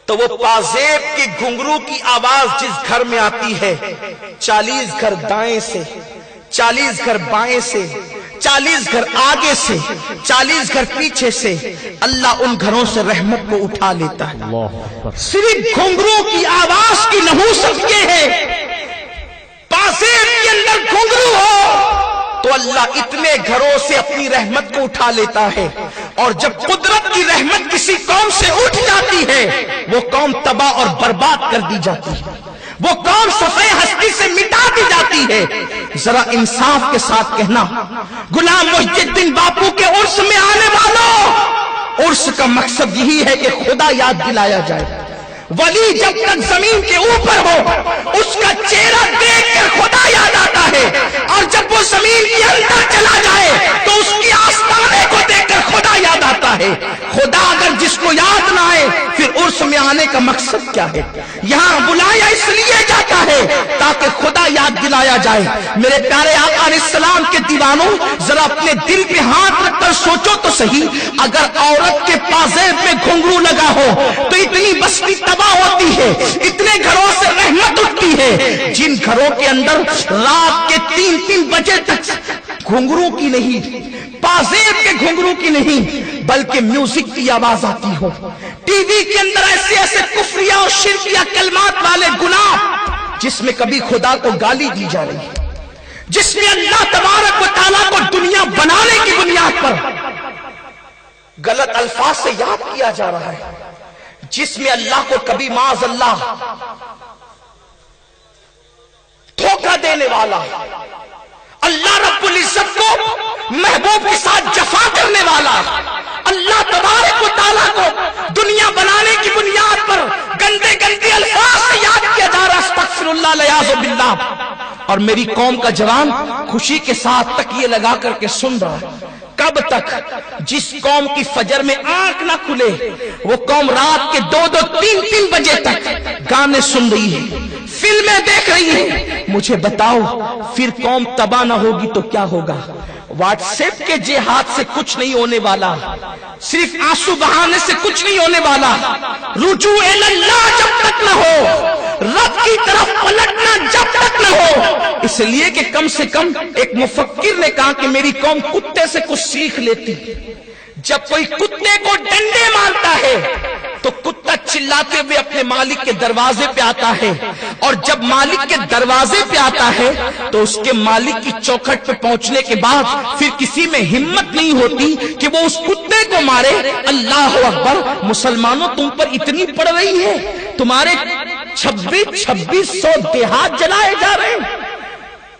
تو وہ پازیب کی گھنگرو کی آواز جس گھر میں آتی ہے، 40 گھر دائیں سے، 40 گھر بائیں سے، 40 گھر آگے سے، 40 گھر پیچھے سے، اللہ ان گھروں سے رحمت کو اٹھا لیتا ہے۔ صرف گھنگرو کی آواز کی نحوست یہ ہے، پازیب کے اندر گھنگرو ہو تو اللہ اتنے گھروں سے اپنی رحمت کو اٹھا لیتا ہے، اور جب قدرت کی رحمت کسی قوم سے اٹھ جاتی ہے، وہ قوم تباہ اور برباد کر دی جاتی ہے، وہ قوم صفحہ ہستی سے مٹا دی جاتی ہے۔ ذرا انصاف کے ساتھ کہنا، غلام محی الدین باپو کے عرس میں آنے والوں، عرس کا مقصد یہی ہے کہ خدا یاد دلایا جائے۔ ولی جب تک زمین کے اوپر ہو، اس کا چہرہ دیکھ کر خدا یاد آتا ہے، اور جب وہ زمین کے اندر چلا جائے تو اس کی آستانے کو دیکھ کر خدا یاد آتا ہے۔ خدا اگر جس کو یاد نہ آئے، پھر عرس میں آنے کا مقصد کیا ہے؟ یہاں بلایا اس لیے جاتا ہے تاکہ خدا یاد دلایا جائے۔ میرے پیارے آقا علیہ السلام کے دیوانوں، ذرا اپنے دل پہ ہاتھ رکھ کر سوچو تو صحیح، اگر عورت کے پازیب میں گھنگرو لگا ہو تو اتنی بستی تباہ ہوتی ہے، اتنے گھروں سے رحمت اٹھتی ہے۔ جن گھروں کے اندر رات کے 3 بجے تک گھنگرو کی نہیں، پازیب کے گھنگرو کی نہیں، بلکہ میوزک کی آواز آتی ہو، ٹی وی کے اندر ایسے ایسے کفریہ اور شرکیہ کلمات والے گناہ جس میں کبھی خدا کو گالی دی جا رہی ہے، جس میں اللہ تبارک و تعالیٰ کو دنیا بنانے کی بنیاد پر غلط الفاظ سے یاد کیا جا رہا ہے، جس میں اللہ کو کبھی معاذ اللہ دھوکہ دینے والا، اللہ رب العزت کو محبوب کے ساتھ جفا کرنے والا، اللہ تبارک و تعالیٰ کو دنیا بنانے کی بنیاد پر گندے گندے الفاظ سے یاد کیا جا رہا، استغفر اللہ والعیاذ باللہ۔ میری قوم کا جوان خوشی کے ساتھ تکیے لگا کر کے سن رہا ہے. کب تک؟ جس قوم کی فجر میں آنکھ نہ کھلے وہ قوم رات کے 2-2 3-3 بجے تک گانے سن رہی ہے، فلمیں دیکھ رہی ہے. مجھے بتاؤ پھر قوم تباہ نہ ہوگی تو کیا ہوگا؟ واٹس ایپ کے جہاد سے کچھ نہیں ہونے والا، صرف آنسو بہانے سے کچھ نہیں ہونے والا. رجوع اللہ جب تک نہ ہو، رب کی طرف پلٹنا جب تک نہ ہو. اس لیے کہ کم سے کم ایک مفکر نے کہا کہ میری قوم کتے سے کچھ سیکھ لیتی. جب کوئی کتے کو ڈنڈے مارتا ہے تو کتا چلاتے ہوئے اپنے مالک کے دروازے پہ آتا ہے، اور جب مالک کے دروازے پہ آتا ہے تو اس کے مالک کی چوکھٹ پہ پہنچنے کے بعد پھر کسی میں ہمت نہیں ہوتی کہ وہ اس کتے کو مارے. اللہ اکبر! مسلمانوں تم پر اتنی پڑ رہی ہے، تمہارے 2600 دیہات جلائے جا رہے ہیں،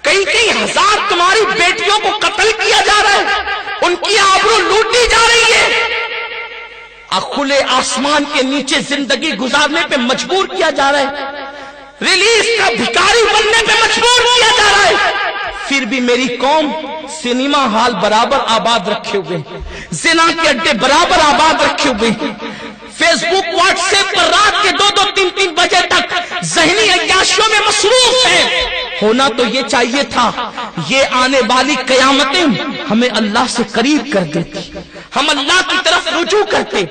کئی ہزار تمہاری بیٹیوں کو قتل کیا جا رہا ہے، ان کی آبرو لوٹی جا رہی ہے، کھلے آسمان کے نیچے زندگی گزارنے پہ مجبور کیا جا رہا ہے، ریلیز کا بھکاری بننے پہ مجبور کیا جا رہا ہے. پھر بھی میری قوم سنیما ہال برابر آباد رکھے ہوئے، زنا کے اڈے برابر آباد رکھے ہوئے، فیس بک واٹس ایپ پر رات کے 2-2 3-3 بجے تک ذہنی عیاشیوں میں مصروف ہیں. ہونا تو یہ چاہیے تھا، یہ آنے والی قیامتیں ہمیں اللہ سے قریب کر دیتی، ہم اللہ کی طرف رجوع کرتے،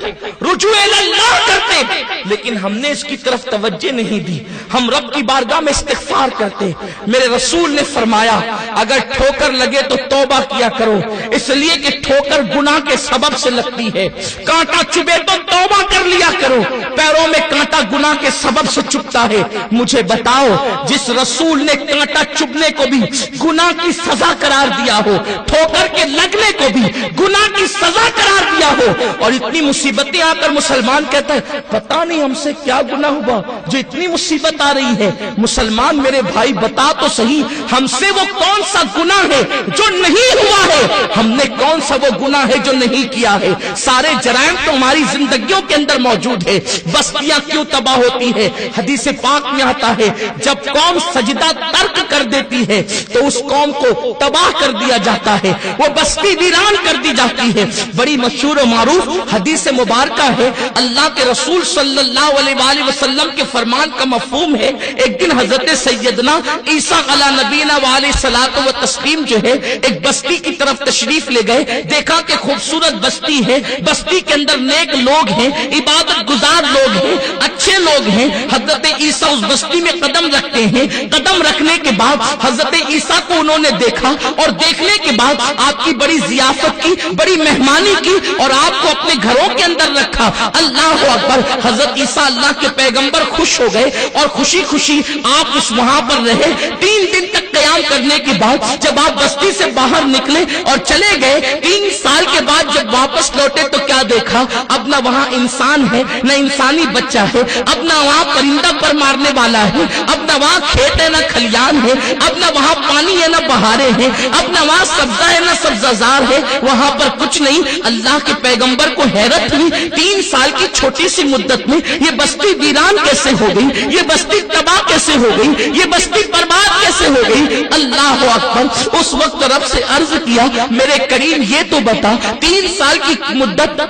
رجوع اللہ کرتے، لیکن ہم نے اس کی طرف توجہ نہیں دی. ہم رب کی بارگاہ میں استغفار کرتے. میرے رسول نے فرمایا اگر ٹھوکر لگے تو توبہ کیا کرو، اس لیے کہ ٹھوکر گناہ کے سبب سے لگتی ہے. کانٹا چبھے تو توبہ کر لیا کرو، پیروں میں کانٹا گناہ کے سبب سے چبھتا ہے. مجھے بتاؤ جس رسول نے کانٹا چبھنے کو بھی گناہ کی سزا قرار دیا ہو، ٹھوکر کے لگنے کو بھی گناہ کی سزا قرار دیا ہو، اور اتنی مصیبتیں آ کر مسلمان کہتا ہے پتہ نہیں ہم سے کیا گناہ ہوا جو اتنی مصیبت آ رہی ہے. مسلمان میرے بھائی بتا تو صحیح، ہم سے وہ کون سا گناہ ہے جو نہیں ہوا ہے؟ ہم نے کون سا وہ گناہ ہے جو نہیں کیا ہے؟ سارے جرائم تو ہماری زندگیوں کے اندر موجود ہے. بستیاں کیوں تباہ ہوتی ہے؟ حدیث پاک میں آتا ہے جب قوم سجدہ ترک کر دیتی ہے تو اس قوم کو تباہ کر دیا جاتا ہے، وہ بستی ویران کر دی جاتی ہے. بڑی مشہور و معروف حدیث مبارکہ ہے، اللہ کے رسول صلی اللہ علیہ وآلہ وسلم کے فرمان کا مفہوم ہے. ایک دن حضرت سیدنا عیسیٰ علی نبینا وعلیہ الصلوۃ والتسلیم جو ہے ایک بستی کی طرف تشریف لے گئے. دیکھا کہ خوبصورت بستی ہے، بستی کے اندر نیک لوگ ہیں، عبادت گزار لوگ ہیں، اچھے لوگ ہیں. حضرت عیسیٰ اس بستی میں قدم رکھتے ہیں. قدم رکھنے کے بعد حضرت عیسیٰ کو انہوں نے دیکھا، اور دیکھنے کے بعد آپ کی بڑی ضیافت کی، بڑی مہمانی کی، اور آپ کو اپنے گھروں کے اندر رکھا. اللہ اکبر! حضرت عیسیٰ اللہ کے پیغمبر خوش ہو گئے اور خوشی خوشی آپ اس وہاں پر رہے. 3 دن تک قیام کرنے کے بعد جب آپ بستی سے باہر نکلے اور چلے گئے، 3 سال کے بعد جب واپس لوٹے تو کیا دیکھا؟ اب نہ وہاں انسان ہے، نہ انسانی بچہ ہے، اب نہ وہاں پرندہ پر مارنے والا ہے، اب نہ وہاں کھیت ہے نہ کھلیان ہے، اب نہ وہاں پانی ہے نہ بہاریں ہیں، اب نہ وہاں سبزہ ہے نہ سبزہ زار ہے، وہاں پر کچھ نہیں. اللہ کے پیغمبر کو حیرت ہوئی 3 سال کی چھوٹی سی مدت میں یہ بستی ویران کیسے ہو گئی، یہ بستی تباہ کیسے ہو گئی، یہ بستی برباد کیسے ہو گئی. اللہ اکبر! اس وقت رب سے عرض کیا میرے کریم یہ تو بتا 3 سال کی مدت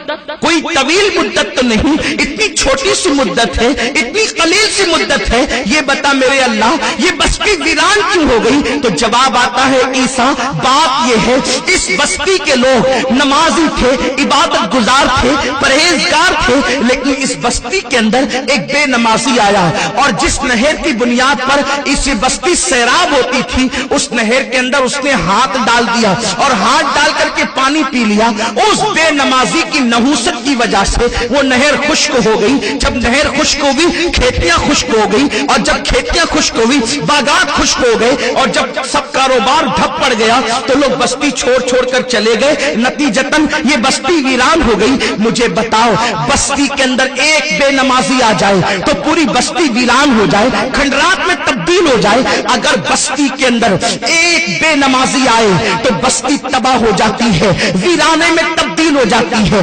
کوئی طویل مدت تو نہیں، اتنی چھوٹی سی مدت ہے، اتنی قلیل سی مدت ہے، یہ بتا میرے اللہ یہ بستی ویران کیوں ہو گئی؟ تو جواب آتا ہے عیسیٰ بات یہ ہے اس بستی کے لوگ نمازی تھے، عبادت گزار تھے، پرہیزگار تھے، لیکن اس بستی کے اندر ایک بے نمازی آیا، اور جس نہر کی بنیاد پر اس بستی سیراب ہوتی تھی اس نہر کے اندر اس نے ہاتھ ڈال دیا اور ہاتھ ڈال کر کے پانی پی لیا. اس بے نمازی کی نحوست کی وجہ سے وہ نہر خشک ہو گئی. جب نہر خشک ہو گئی کھیتیاں خشک ہو گئی، اور جب کھیتیاں خشک ہو گئی باغات خشک ہو گئے، اور جب سب کاروبار ٹھپ پڑ گیا تو لوگ بستی چھوڑ چھوڑ کر چلے گئے. نتیجتاً یہ بستی ویران ہو گئی. مجھے بتاؤ بستی کے اندر ایک بے نمازی آ جائے تو پوری بستی ویران ہو جائے، کھنڈرات میں تبدیل ہو جائے. اگر بستی کے اندر ایک بے نمازی آئے تو بستی تباہ ہو جاتی ہے، ویرانے میں تبدیل ہو جاتی ہے،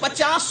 50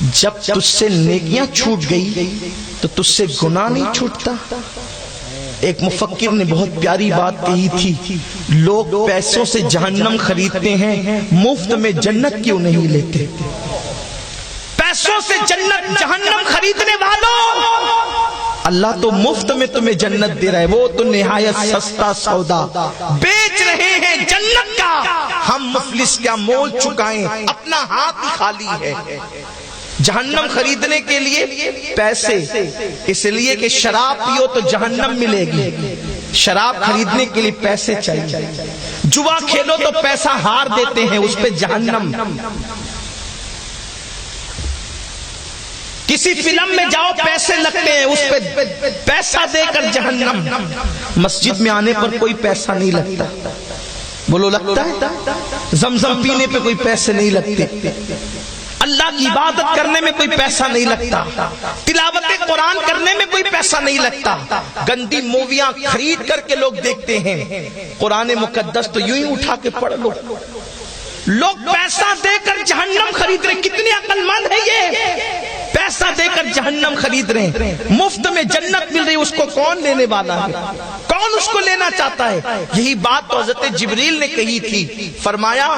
جب تجھ سے نیکیاں چھوٹ گئی تو تجھ سے گناہ نہیں چھوٹتا؟ ایک مفکر نے بہت پیاری بات کہی تھی، لوگ پیسوں سے جہنم خریدتے ہیں، مفت میں جنت کیوں نہیں لیتے؟ پیسوں سے جنت جہنم خریدنے والوں، اللہ تو مفت میں تمہیں جنت دے رہا ہے، وہ تو نہایت سستا سودا بیچ رہے ہیں جنت کا، ہم مفلس کیا مول چکائیں، اپنا ہاتھ ہی خالی ہے۔ جہنم خریدنے کے لیے پیسے، اس لیے کہ شراب پیو تو جہنم ملے گی، شراب خریدنے کے لیے پیسے چاہیے، جوا کھیلو تو پیسہ ہار دیتے ہیں، اس پہ جہنم۔ کسی فلم میں جاؤ پیسے لگتے ہیں، اس پہ پیسہ دے کر جہنم۔ مسجد میں آنے پر کوئی پیسہ نہیں لگتا، بولو لگتا ہے؟ زمزم پینے پہ کوئی پیسے نہیں لگتے، اللہ کی عبادت کرنے میں کوئی پیسہ نہیں لگتا، تلاوت قرآن کرنے میں کوئی پیسہ نہیں لگتا۔ گندی موویاں خرید کر کے لوگ دیکھتے ہیں، قرآن مقدس تو یوں ہی اٹھا کے پڑھ لو۔ لوگ پیسہ دے کر جہنم خرید رہے، کتنے عقل مند ہے یہ، پیسہ دے کر جہنم خرید رہے ہیں، مفت میں جنت مل رہی، اس کو کون لینے والا ہے؟ کون اس کو لینا چاہتا ہے؟ یہی بات تو حضرت جبریل نے کہی تھی، فرمایا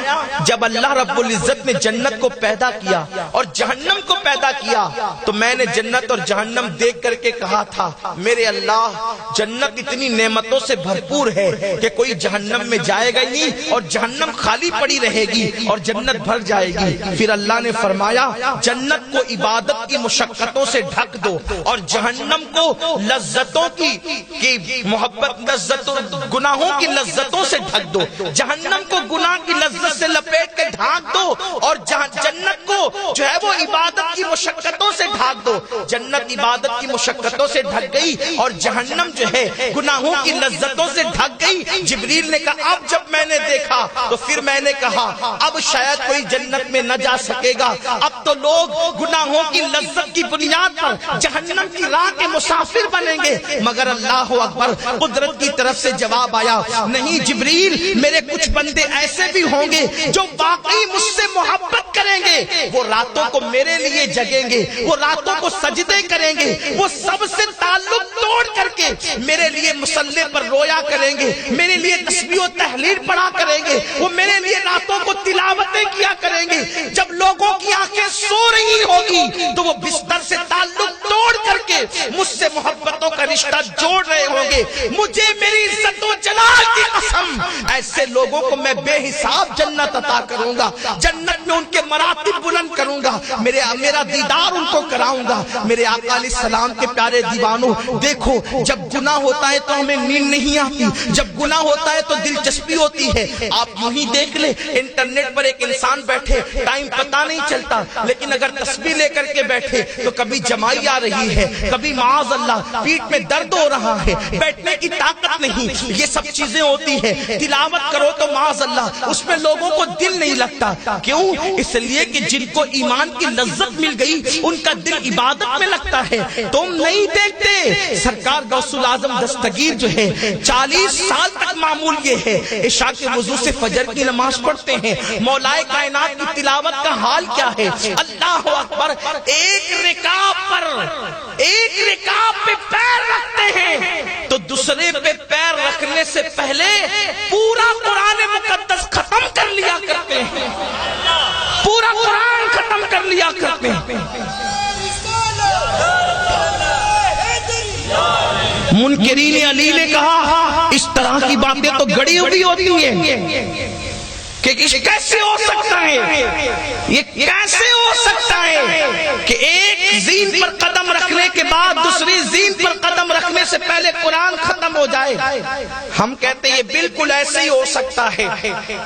جب اللہ رب العزت نے جنت کو پیدا کیا اور جہنم کو پیدا کیا تو میں نے جنت اور جہنم دیکھ کر کے کہا تھا، میرے اللہ جنت اتنی نعمتوں سے بھرپور ہے کہ کوئی جہنم میں جائے گا نہیں، اور جہنم خالی پڑی رہے گی اور جنت بھر جائے گی۔ پھر اللہ نے فرمایا جنت کو عبادت کی مشقتوں سے ڈھک دو اور جہنم کو لذتوں کی محبت، لذتوں، گناہوں کی لذتوں سے ڈھک دو، جہنم کو گناہ کی لذت سے لپیٹ کے ڈھانک دو اور جنت کو جو ہے وہ عبادت کی مشقتوں سے ڈھانک دو۔ جنت عبادت کی مشقتوں سے ڈھک گئی اور جہنم جو ہے گناہوں کی لذتوں سے ڈھک گئی۔ جبریل نے کہا اب جب میں نے دیکھا تو پھر میں نے کہا اب شاید کوئی جنت میں نہ جا سکے گا، اب تو لوگ گناہوں کی لذت کی بنیاد پر جہنم کی راہ کے مسافر بنیں گے۔ مگر اللہ اکبر، قدرت کی طرف سے جواب آیا، نہیں جبریل، میرے کچھ بندے ایسے بھی ہوں گے جو واقعی مجھ سے محبت کریں گے، وہ راتوں کو میرے لیے جگیں گے، وہ راتوں کو سجدے کریں گے، وہ سب سے تعلق توڑ کر کے میرے لیے مصلی پر رویا کریں گے، میرے لیے تسبیح و تحلیل پڑھا کریں گے، وہ میرے لیے راتوں کو تلاوتیں کیا کریں گے۔ جب لوگوں کی آنکھیں سو رہی ہوگی تو وہ بستر سے تعلق توڑ کر کے مجھ سے محبتوں کا رشتہ جوڑ رہے ہوں گے۔ مجھے میری عزت و جلال کی قسم، ایسے لوگوں کو میں بے حساب جنت عطا کروں گا، جنت میں ان کے مراتب بلند کروں گا، میرا دیدار ان کو کراؤں گا۔ میرے آقا علیہ السلام کے پیارے دیوانوں، دیکھو جب گناہ ہوتا ہے تو ہمیں نیند نہیں آتی، جب گناہ ہوتا ہے تو دلچسپی ہوتی ہے۔ آپ یوں ہی دیکھ لیں، انٹرنیٹ پر ایک انسان بیٹھے، ٹائم پتہ نہیں چلتا، لیکن اگر تسبیح لے کر کے بیٹھے تو کبھی جمائی آ رہی ہے، کبھی معاذ اللہ پیٹھ میں درد ہو رہا ہے، بیٹھنے کی طاقت نہیں، یہ سب چیزیں ہوتی ہے۔ تلاوت کرو تو معاذ اللہ اس میں لوگوں کو دل نہیں لگتا، کیوں؟ اس لیے کہ جن کو ایمان کی لذت مل گئی ان کا دل عبادت میں لگتا ہے۔ تم نہیں دیکھتے سرکار غوث الاعظم دستگیر جو ہے 40 سال تک معمول یہ ہے، عشاء کے وضو سے فجر کی نماز پڑھتے ہیں، مولا کائنات کی تلاوت کا حال کیا ہے؟ اللہ اکبر، ایک رکاب پہ پیر رکھتے ہیں تو دوسرے پہ پیر رکھنے سے پہلے پورا قرآن مقدس ختم کر لیا کرتے ہیں، پورا قرآن ختم کر لیا کرتے ہیں۔ منکرین علی نے کہا اس طرح کی باتیں تو گڑی ہوئی ہوتی ہیں کہ کیسے ہو سکتا ہے، یہ کیسے ہو سکتا ہے کہ ایک زین پر قدم رکھنے کے بعد دوسری زین پر قدم رکھنے سے پہلے قرآن ختم ہو جائے۔ ہم کہتے ہیں یہ بالکل ایسے ہی ہو سکتا ہے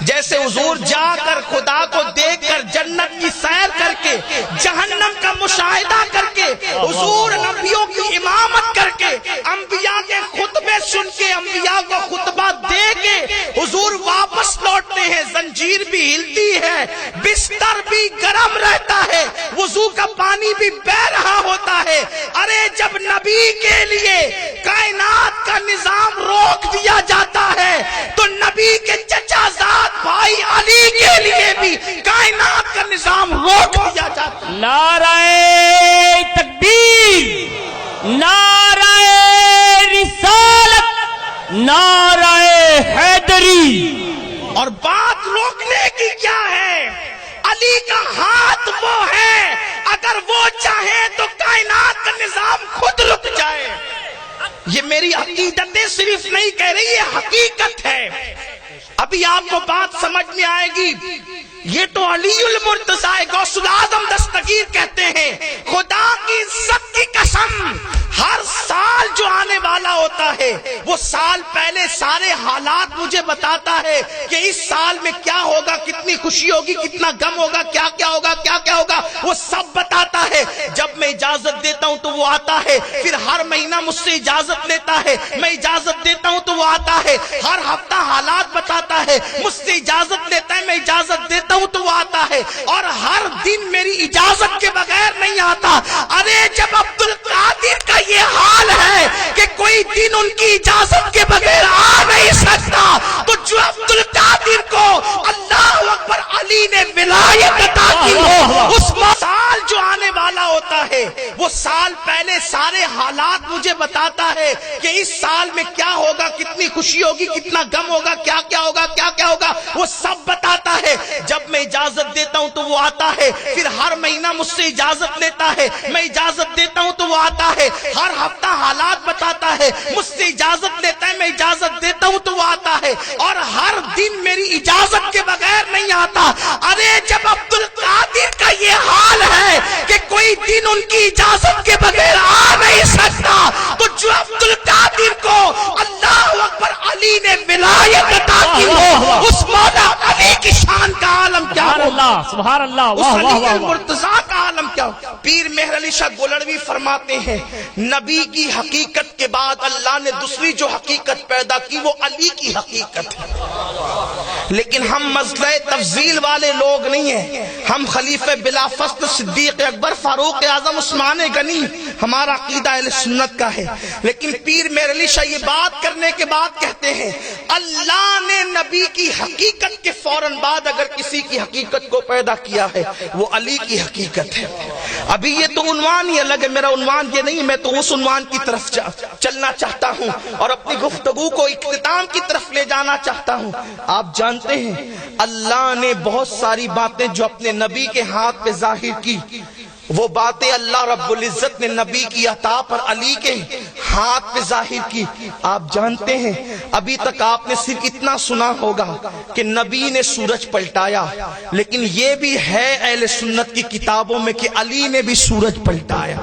جیسے حضور جا کر خدا کو دیکھ کر جنت کی سیر کر کے جہنم کا مشاہدہ کر کے حضور نبیوں کی امامت کر کے انبیاء کے خطبے سن کے انبیاء کو خطبہ دے کے حضور واپس لوٹتے ہیں، زنجیر بھی ہلتی ہے، بستر بھی گرم رہتا ہے، وضو کا پانی بھی بہ رہا ہوتا ہے۔ ارے جب نبی کے لیے کائنات کا نظام روک دیا جاتا ہے تو نبی کے چچا زاد بھائی علی کے لیے بھی کائنات کا نظام روک دیا جاتا ہے۔ نعرہ تکبیر، نعرہ رسالت، نعرہ حیدری۔ اور بات روکنے کی کیا ہے؟ علی کا ہاتھ وہ ہے، اگر وہ چاہے تو کائنات کا نظام خود رک جائے۔ یہ میری عقیدت صرف نہیں کہہ رہی، یہ حقیقت ہے۔ ابھی آپ کو بات سمجھ میں آئے گی۔ یہ تو علی المرتضی غوث الاعظم دستگیر کہتے ہیں، خدا کی عزت کی قسم، ہر سال جو آنے والا ہوتا ہے وہ سال پہلے سارے حالات مجھے بتاتا ہے کہ اس سال میں کیا ہوگا، کتنی خوشی ہوگی، کتنا غم ہوگا، کیا کیا ہوگا، کیا کیا ہوگا، وہ سب بتاتا ہے۔ جب میں اجازت دیتا ہوں تو وہ آتا ہے، پھر ہر مہینہ مجھ سے اجازت لیتا ہے، میں اجازت دیتا ہوں تو وہ آتا ہے، ہر ہفتہ حالات بتاتا ہے، مجھ سے اجازت لیتا ہے، میں اجازت دیتا ہوں تو وہ آتا ہے، اور ہر دن میری اجازت کے بغیر نہیں آتا۔ ارے جب عبد القادر کا یہ حال ہے کہ کوئی دن ان کی اجازت کے بغیر آ نہیں سکتا، تو جو عبد القادر کو اللہ اکبر علی نے ولایت عطا کی ہو، اس سال جو آنے والا ہوتا ہے وہ سال پہلے سارے حالات مجھے بتاتا ہے کہ اس سال میں کیا ہوگا، کتنی خوشی ہوگی، کتنا غم ہوگا، کیا کیا ہوگا، کیا کیا ہوگا، وہ سب بتاتا ہے۔ جب میں اجازت دیتا ہوں تو وہ آتا ہے، پھر ہر مہینہ مجھ سے اجازت لیتا ہے، میں اجازت دیتا ہوں تو وہ آتا ہے، ہر ہفتہ حالات بتاتا ہے، مجھ سے اجازت لیتا ہے، میں اجازت دیتا ہوں تو وہ آتا ہے، اور ہر دن میری اجازت کے بغیر نہیں آتا۔ ارے جب عبد القادر کا یہ حال ہے کہ کوئی دن ان کی اجازت کے بغیر آ نہیں سکتا، تو جو عبد القادر کو اللہ اکبر علی نے ولایت عطا کی ہو، اس مولا علی کی شان کا عالم کیا سبحان ہو، اللہ، سبحان اللہ، اس واہ واہ علی واہ واہ۔ المرتضی کا عالم کیا ہو۔ پیر مہر علی شاہ گولڑوی فرماتے ہیں، نبی کی حقیقت کے بعد اللہ نے دوسری جو حقیقت پیدا کی وہ علی کی حقیقت ہے۔ لیکن ہم مسئلہ تفضیل والے لوگ نہیں ہیں، ہم خلیفہ بلا فصل صدیق اکبر فاروق اعظم عثمان غنی، ہمارا عقیدہ اہل سنت کا ہے۔ لیکن پیر مہر علی شاہ یہ بات کرنے کے بعد کہتے ہیں، اللہ نے نبی کی حقیقت کے فوراً بعد اگر کسی کی حقیقت کو پیدا کیا ہے وہ علی کی حقیقت ہے۔ ابھی یہ تو عنوان ہی الگ ہے، میرا عنوان یہ نہیں، میں تو اس عنوان کی طرف چلنا چاہتا ہوں اور اپنی گفتگو کو اختتام کی طرف لے جانا چاہتا ہوں۔ آپ جانتے ہیں اللہ نے بہت ساری باتیں جو اپنے نبی کے ہاتھ پہ ظاہر کی، وہ باتیں اللہ رب العزت نے نبی کی عطا پر علی کے ہاتھ پہ ظاہر کی۔ آپ جانتے ہیں ابھی تک آپ نے صرف اتنا سنا ہوگا کہ نبی نے سورج پلٹایا، لیکن یہ بھی ہے اہل سنت کی کتابوں میں کہ علی نے بھی سورج پلٹایا۔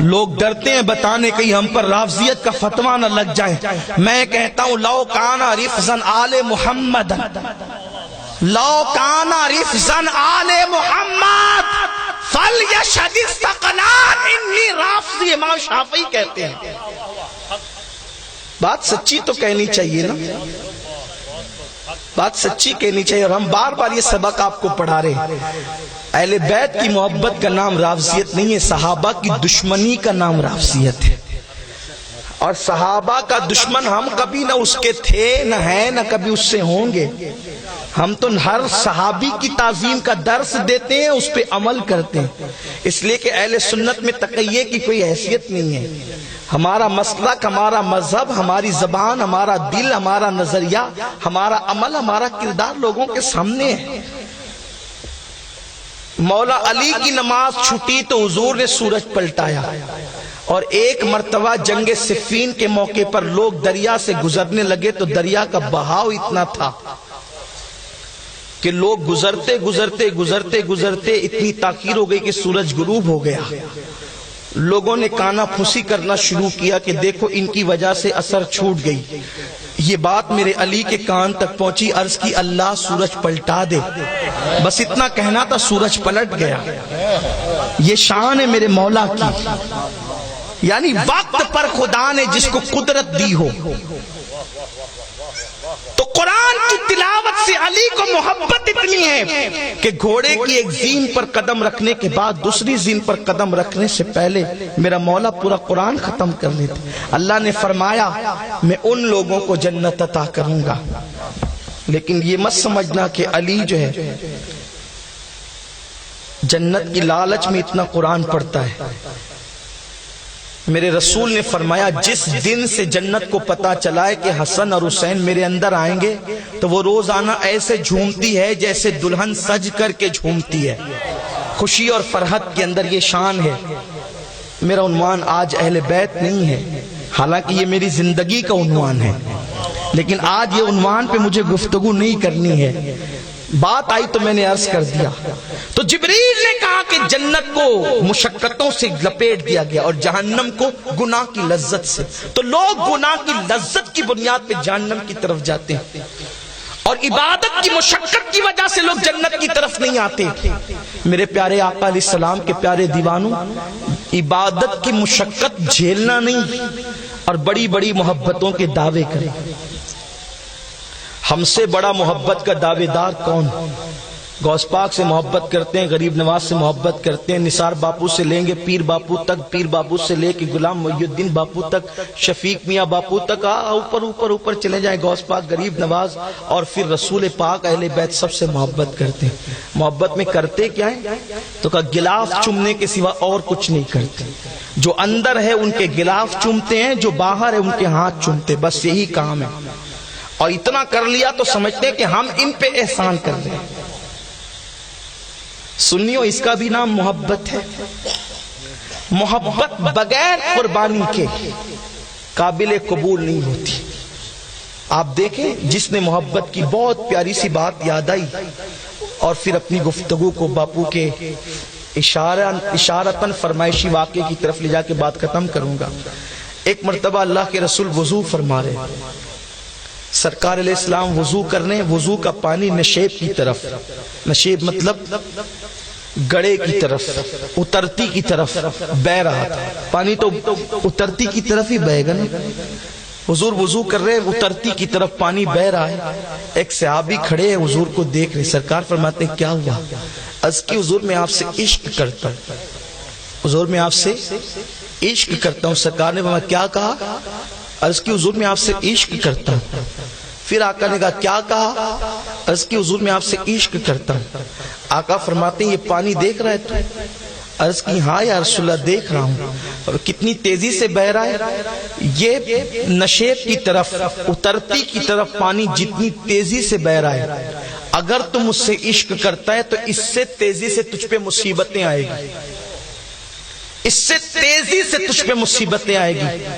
لوگ ڈرتے ہیں بتانے کہیں ہم پر رافضیت کا فتویٰ نہ لگ جائے۔ میں کہتا ہوں لو کانا رفضاً آل محمد، لو کانا رفضاً آل محمد فلیشہد الثقلان انی رافضی، امام شافعی کہتے ہیں۔ بات سچی تو کہنی چاہیے نا، بات سچی کہنی چاہیے، اور ہم بار بار یہ سبق آپ کو پڑھا رہے ہیں۔ اہل بیت کی محبت کا نام رافضیت نہیں ہے، صحابہ کی دشمنی کا نام رافضیت ہے، اور صحابہ کا دشمن ہم کبھی نہ اس کے تھے، نہ ہیں، نہ کبھی اس سے ہوں گے۔ ہم تو ہر صحابی کی تعظیم کا درس دیتے ہیں، اس پہ عمل کرتے ہیں، اس لیے کہ اہل سنت میں تقیہ کی کوئی حیثیت نہیں ہے۔ ہمارا مسلک، ہمارا مذہب، ہماری زبان، ہمارا دل، ہمارا نظریہ، ہمارا عمل، ہمارا کردار لوگوں کے سامنے ہے۔ مولا علی کی نماز چھٹی تو حضور نے سورج پلٹایا، اور ایک مرتبہ جنگ صفین کے موقع پر لوگ دریا سے گزرنے لگے تو دریا کا بہاؤ اتنا تھا کہ لوگ گزرتے گزرتے گزرتے گزرتے اتنی تاخیر ہو گئی کہ سورج غروب ہو گیا۔ لوگوں نے کانا پھوسی کرنا شروع کیا کہ دیکھو ان کی وجہ سے اثر چھوٹ گئی۔ یہ بات میرے علی کے کان تک پہنچی، عرض کی اللہ سورج پلٹا دے، بس اتنا کہنا تھا، سورج پلٹ گیا۔ یہ شان ہے میرے مولا کی، یعنی وقت پر خدا نے جس کو قدرت دی ہو۔ تو قرآن کی تلاوت سے علی کو محبت اتنی ہے کہ گھوڑے کی ایک زین پر قدم رکھنے کے بعد دوسری زین پر قدم رکھنے سے پہلے میرا مولا پورا قرآن ختم کر لیتے۔ اللہ نے فرمایا میں ان لوگوں کو جنت عطا کروں گا، لیکن یہ مت سمجھنا کہ علی جو ہے جنت کی لالچ میں اتنا قرآن پڑھتا ہے. میرے رسول نے فرمایا جس دن سے جنت کو پتا چلا ہے کہ حسن اور حسین میرے اندر آئیں گے تو وہ روزانہ ایسے جھومتی ہے جیسے دلہن سج کر کے جھومتی ہے. خوشی اور فرحت کے اندر یہ شان ہے. میرا عنوان آج اہل بیت نہیں ہے، حالانکہ یہ میری زندگی کا عنوان ہے، لیکن آج یہ عنوان پہ مجھے گفتگو نہیں کرنی ہے. بات آئی تو میں نے عرض کر دیا. تو جبریل نے کہا کہ جنت کو مشقتوں سے لپیٹ دیا گیا اور جہنم کو گناہ کی لذت سے. تو لوگ گناہ کی لذت کی بنیاد پہ جہنم کی طرف جاتے ہیں اور عبادت کی مشقت کی وجہ سے لوگ جنت کی طرف نہیں آتے. میرے پیارے آقا علیہ السلام کے پیارے دیوانوں، عبادت کی مشقت جھیلنا نہیں اور بڑی بڑی محبتوں کے دعوے کریں. ہم سے بڑا محبت کا دعوے دار کون؟ غوث پاک سے محبت کرتے ہیں، غریب نواز سے محبت کرتے ہیں، نثار باپو سے لیں گے پیر باپو تک، پیر باپو سے لے کے غلام محی الدین باپو تک، شفیق میاں باپو تک، اوپر اوپر اوپر چلے جائیں. غوث پاک، غریب نواز اور پھر رسول پاک، اہل بیت سب سے محبت کرتے ہیں. محبت میں کرتے کیا ہے؟ تو کہا غلاف چومنے کے سوا اور کچھ نہیں کرتے. جو اندر ہے ان کے غلاف چومتے ہیں، جو باہر ہے ان کے ہاتھ چومتے، بس یہی کام ہے. اور اتنا کر لیا تو سمجھتے ہیں کہ ہم ان پہ احسان کر رہے ہیں. سنیو، اس کا بھی نام محبت ہے. محبت بغیر قربانی کے قابل قبول نہیں ہوتی. آپ دیکھیں، جس نے محبت کی بہت پیاری سی بات یاد آئی اور پھر اپنی گفتگو کو باپو کے اشارتاً فرمائشی واقعے کی طرف لے جا کے بات ختم کروں گا. ایک مرتبہ اللہ کے رسول وضو فرما رہے، سرکار علیہ السلام وضو کرنے، وضو کا پانی نشیب کی طرف، نشیب مطلب گڑے کی طرف، اترتی کی طرف بہ رہا تھا. پانی تو اترتی کی طرف ہی بہے گا نا. حضور وضو کر رہے، اترتی کی طرف پانی بہ رہا ہے. ایک صحابی کھڑے ہیں، حضور کو دیکھ رہے. سرکار فرماتے ہیں کیا ہوا؟ عرض کی حضور میں آپ سے عشق کرتا ہوں. حضور میں آپ سے عشق کرتا ہوں. سرکار نے فرمایا کیا کہا؟ عرض کی حضور میں آپ سے عشق کرتا ہوں. پھر آقا نے کہا کیا کہا؟ عرض کی حضور میں آپ سے عشق کرتا ہوں. آقا فرماتے ہیں یہ پانی دیکھ رہا ہے تو؟ عرض کی ہاں یا رسول اللہ دیکھ رہا ہوں. اور کتنی تیزی سے بہ رہا ہے. یہ نشیب کی طرف، اترتی کی طرف پانی جتنی تیزی سے بہ رہا ہے، اگر تم مجھ سے عشق کرتا ہے تو اس سے تیزی سے تجھ پہ مصیبتیں آئے گی، اس سے تیزی سے تجھ پہ مصیبتیں آئے گی.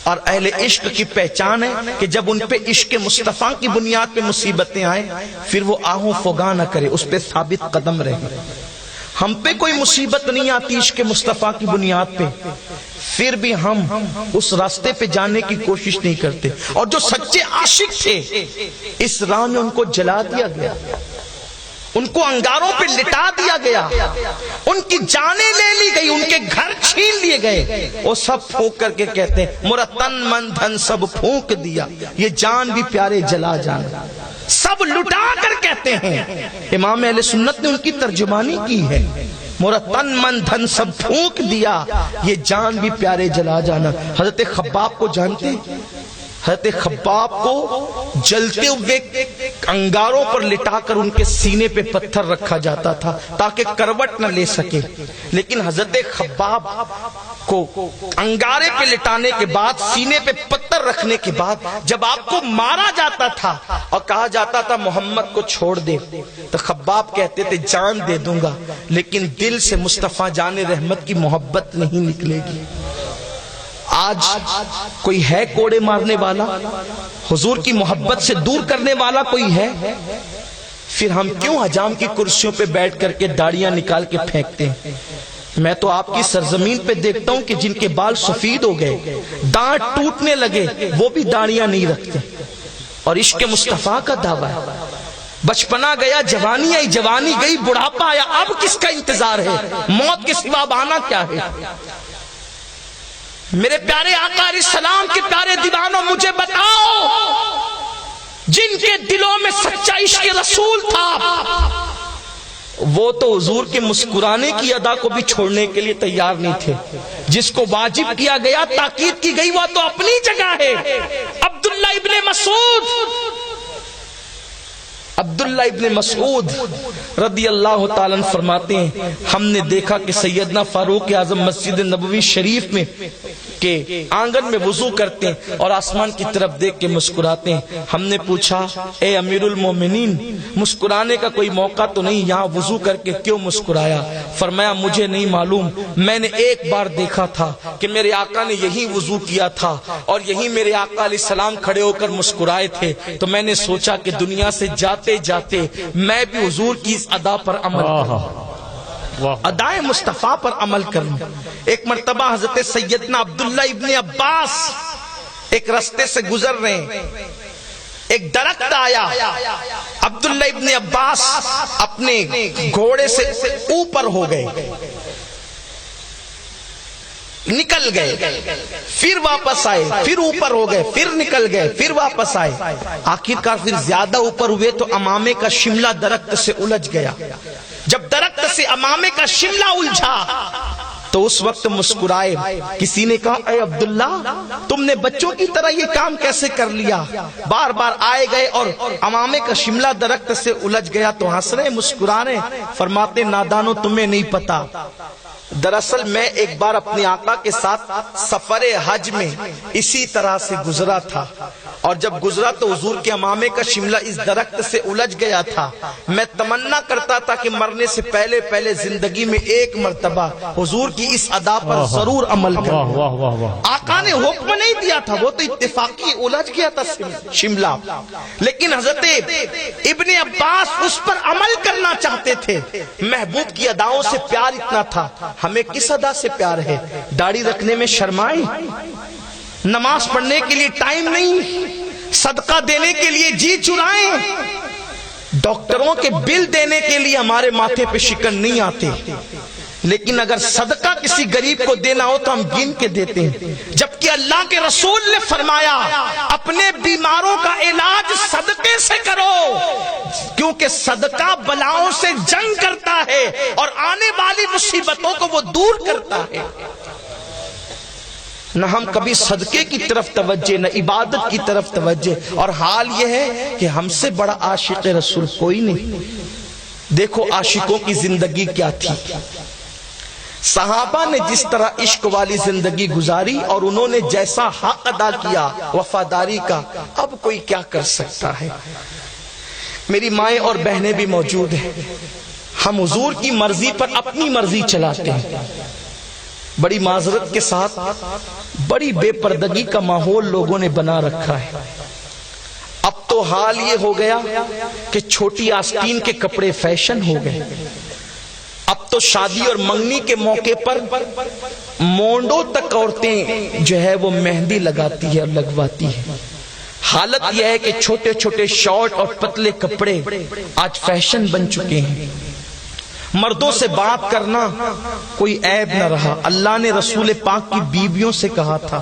اور اہل عشق کی پہچان ہے کہ جب ان پہ عشق مصطفیٰ کی بنیاد پہ مصیبتیں آئیں پھر وہ آہو فغاں نہ کرے، اس پہ ثابت قدم رہے. ہم پہ کوئی مصیبت نہیں آتی عشق مصطفیٰ کی بنیاد پہ، پھر بھی ہم اس راستے پہ جانے کی کوشش نہیں کرتے. اور جو سچے عاشق تھے اس راہ میں ان کو جلا دیا گیا، ان کو انگاروں پہ لٹا دیا گیا، ان کی جانیں لے لی گئی، ان کے گھر چھین لیے گئے. وہ سب پھونک کر کے کہتے ہیں میرا تن من دھن سب پھونک دیا، یہ جان بھی پیارے جلا جانا. سب لٹا کر کہتے ہیں. امام اہل سنت نے ان کی ترجمانی کی ہے، میرا تن من دھن سب پھونک دیا، یہ جان بھی پیارے جلا جانا. حضرت خباب کو جانتے ہیں؟ حضرت خباب کو جلتے ہوئے انگاروں پر لٹا کر ان کے سینے پہ پتھر رکھا جاتا تھا تاکہ کروٹ نہ لے سکے. لیکن حضرت خباب کو انگارے پہ لٹانے کے بعد، سینے پہ پتھر رکھنے کے بعد جب آپ کو مارا جاتا تھا اور کہا جاتا تھا محمد کو چھوڑ دے، تو خباب کہتے تھے جان دے دوں گا لیکن دل سے مصطفیٰ جان رحمت کی محبت نہیں نکلے گی. آج کوئی ہے کوڑے مارنے والا؟ حضور کی محبت سے دور کرنے والا کوئی ہے؟ پھر ہم کیوں حجام کی کرسیوں پہ بیٹھ کر کے داڑیاں نکال کے پھینکتے ہیں؟ میں تو آپ کی سرزمین پہ دیکھتا ہوں کہ جن کے بال سفید ہو گئے، دانت ٹوٹنے لگے، وہ بھی داڑیاں نہیں رکھتے. اور عشق مصطفیٰ کا دعویٰ ہے. بچپنا گیا، جوانی آئی، جوانی گئی، بڑھاپا آیا، اب کس کا انتظار ہے؟ موت کے سوا اب آنا کیا ہے؟ میرے پیارے آقا علیہ السلام کے پیارے دیوانوں، مجھے بتاؤ جن کے دلوں میں سچا عشق رسول تھا وہ تو حضور کے مسکرانے کی ادا کو بھی چھوڑنے کے لیے تیار نہیں تھے. جس کو واجب کیا گیا، تاکید کی گئی، وہ تو اپنی جگہ ہے. عبداللہ ابن مسعود رضی اللہ تعالیٰ عنہ فرماتے ہیں ہم نے دیکھا کہ سیدنا فاروق اعظم مسجد نبوی شریف میں کے آنگن میں وضو کرتے ہیں اور آسمان کی طرف دیکھ کے مسکراتے ہیں. ہم نے پوچھا اے امیر المومنین مسکرانے کا کوئی موقع تو نہیں, یہاں وضو کر کے کیوں مسکرایا؟ فرمایا مجھے نہیں معلوم, میں نے ایک بار دیکھا تھا کہ میرے آقا نے یہی وضو کیا تھا اور یہی میرے آقا علیہ السلام کھڑے ہو کر مسکرائے تھے, تو میں نے سوچا کہ دنیا سے جاتے جاتے میں بھی حضور کی اس ادا پر عمل کروں, ادائے مصطفیٰ پر عمل کروں. ایک مرتبہ حضرت سیدنا عبداللہ ابن عباس ایک رستے سے گزر رہے ہیں, ایک درخت آیا, عبداللہ ابن عباس اپنے گھوڑے سے اوپر ہو گئے, نکل گئے, پھر واپس آئے, پھر اوپر ہو گئے, پھر نکل گئے, پھر واپس آئے, آخرکار پھر زیادہ اوپر ہوئے تو امامے کا شملہ درخت سے الجھ گیا. جب درخت سے امامے کا شملہ الجھا تو اس وقت مسکرائے. کسی نے کہا اے عبداللہ تم نے بچوں کی طرح یہ کام کیسے کر لیا؟ بار بار آئے گئے اور امامے کا شملہ درخت سے الجھ گیا تو ہنس رہے مسکرا رہے. فرماتے نادانو تمہیں نہیں پتا, دراصل میں ایک بار اپنے آقا کے ساتھ سفر حج میں اسی طرح سے گزرا تھا, اور جب گزرا تو حضور کے امامے کا شملہ اس درخت سے الجھ گیا تھا. میں تمنا کرتا تھا کہ مرنے سے پہلے پہلے زندگی میں ایک مرتبہ حضور کی اس ادا پر ضرور عمل کروں. آقا نے حکم نہیں دیا تھا, وہ تو اتفاقی الجھ گیا تھا شملہ, لیکن حضرت ابن عباس اس پر عمل کرنا چاہتے تھے. محبوب کی اداؤں سے پیار اتنا تھا. ہمیں کس ادا سے پیار ہے؟ داڑھی رکھنے میں شرمائیں, نماز پڑھنے کے لیے ٹائم نہیں, صدقہ دینے کے لیے جی چرائیں, ڈاکٹروں کے بل دینے کے لیے ہمارے ماتھے پہ شکن نہیں آتے, لیکن اگر صدقہ کسی غریب کو دینا ہو تو ہم گن کے دیتے ہیں. جبکہ اللہ کے رسول نے فرمایا اپنے بیماروں کا علاج صدقے سے کرو, کیونکہ صدقہ بلاؤں سے جنگ کرتا ہے اور آنے والی مصیبتوں کو وہ دور کرتا ہے. نہ ہم کبھی صدقے کی طرف توجہ, نہ عبادت کی طرف توجہ, اور حال یہ ہے کہ ہم سے بڑا عاشق رسول کوئی نہیں. دیکھو عاشقوں کی زندگی کیا تھی, صحابہ نے جس طرح عشق والی زندگی گزاری اور انہوں نے جیسا حق ادا کیا وفاداری کا, اب کوئی کیا کر سکتا ہے. میری مائیں اور بہنیں بھی موجود ہیں, ہم حضور کی مرضی پر اپنی مرضی چلاتے ہیں. بڑی معذرت کے ساتھ بڑی بے پردگی کا ماحول لوگوں نے بنا رکھا ہے. اب تو حال یہ ہو گیا کہ چھوٹی آستین کے کپڑے فیشن ہو گئے. اب تو شادی اور منگنی کے موقع پر مونڈوں تک عورتیں جو ہے وہ مہندی لگاتی ہے اور لگواتی ہے. حالت یہ ہے کہ چھوٹے چھوٹے شارٹ اور پتلے کپڑے آج فیشن بن چکے ہیں. مردوں سے بات کرنا کوئی عیب نہ رہا. اللہ نے رسول پاک کی بیویوں سے کہا تھا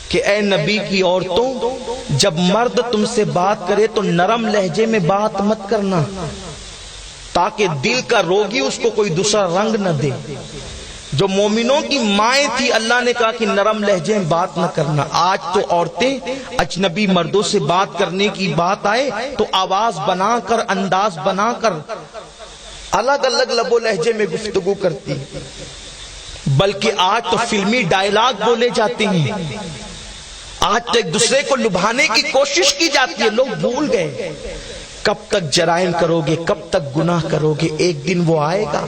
کہ اے نبی کی عورتوں, جب مرد تم سے بات کرے تو نرم لہجے میں بات مت کرنا, تاکہ دل کا روگی اس کو کوئی دوسرا رنگ نہ دے. جو مومنوں کی مائیں تھی اللہ نے کہا کہ نرم لہجے میں بات نہ کرنا. آج تو عورتیں اجنبی مردوں سے بات کرنے کی بات آئے تو آواز بنا کر, انداز بنا کر الگ الگ لب و لہجے میں گفتگو کرتی, بلکہ آج تو فلمی ڈائلاگ بولے جاتے ہیں. آج تو ایک دوسرے کو لبھانے کی کوشش کی جاتی ہے. لوگ بھول گئے کب تک جرائم کرو گے, کب تک گناہ کرو گے. ایک دن وہ آئے گا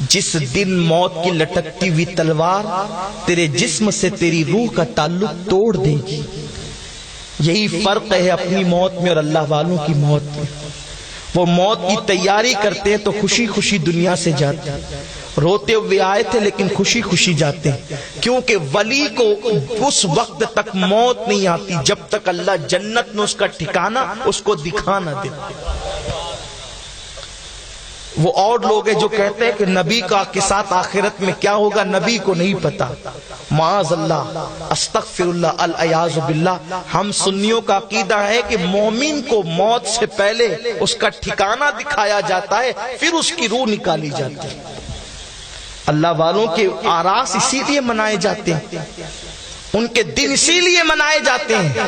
جس دن موت کی لٹکتی ہوئی تلوار تیرے جسم سے تیری روح کا تعلق توڑ دے گی. یہی فرق ہے اپنی موت میں اور اللہ والوں کی موت میں. وہ موت کی تیاری کرتے ہیں تو خوشی خوشی دنیا سے جاتے ہیں, روتے ہوئے آئے تھے لیکن خوشی خوشی جاتے ہیں, کیونکہ ولی کو اس وقت تک موت نہیں آتی جب تک اللہ جنت میں اس کا ٹھکانہ اس کو دکھا نہ دے. وہ اور لوگ ہیں جو کہتے ہیں کہ نبی کا کے ساتھ آخرت میں کیا ہوگا نبی کو نہیں پتا. معاذ اللہ, استغفر اللہ, العیاذ باللہ. ہم سنیوں کا عقیدہ ہے کہ مومن کو موت سے پہلے اس کا ٹھکانہ دکھایا جاتا ہے, پھر اس کی روح نکالی جاتی ہے. اللہ والوں کے آراس اسی لیے منائے جاتے ہیں, ان کے دن اسی لیے منائے جاتے ہیں.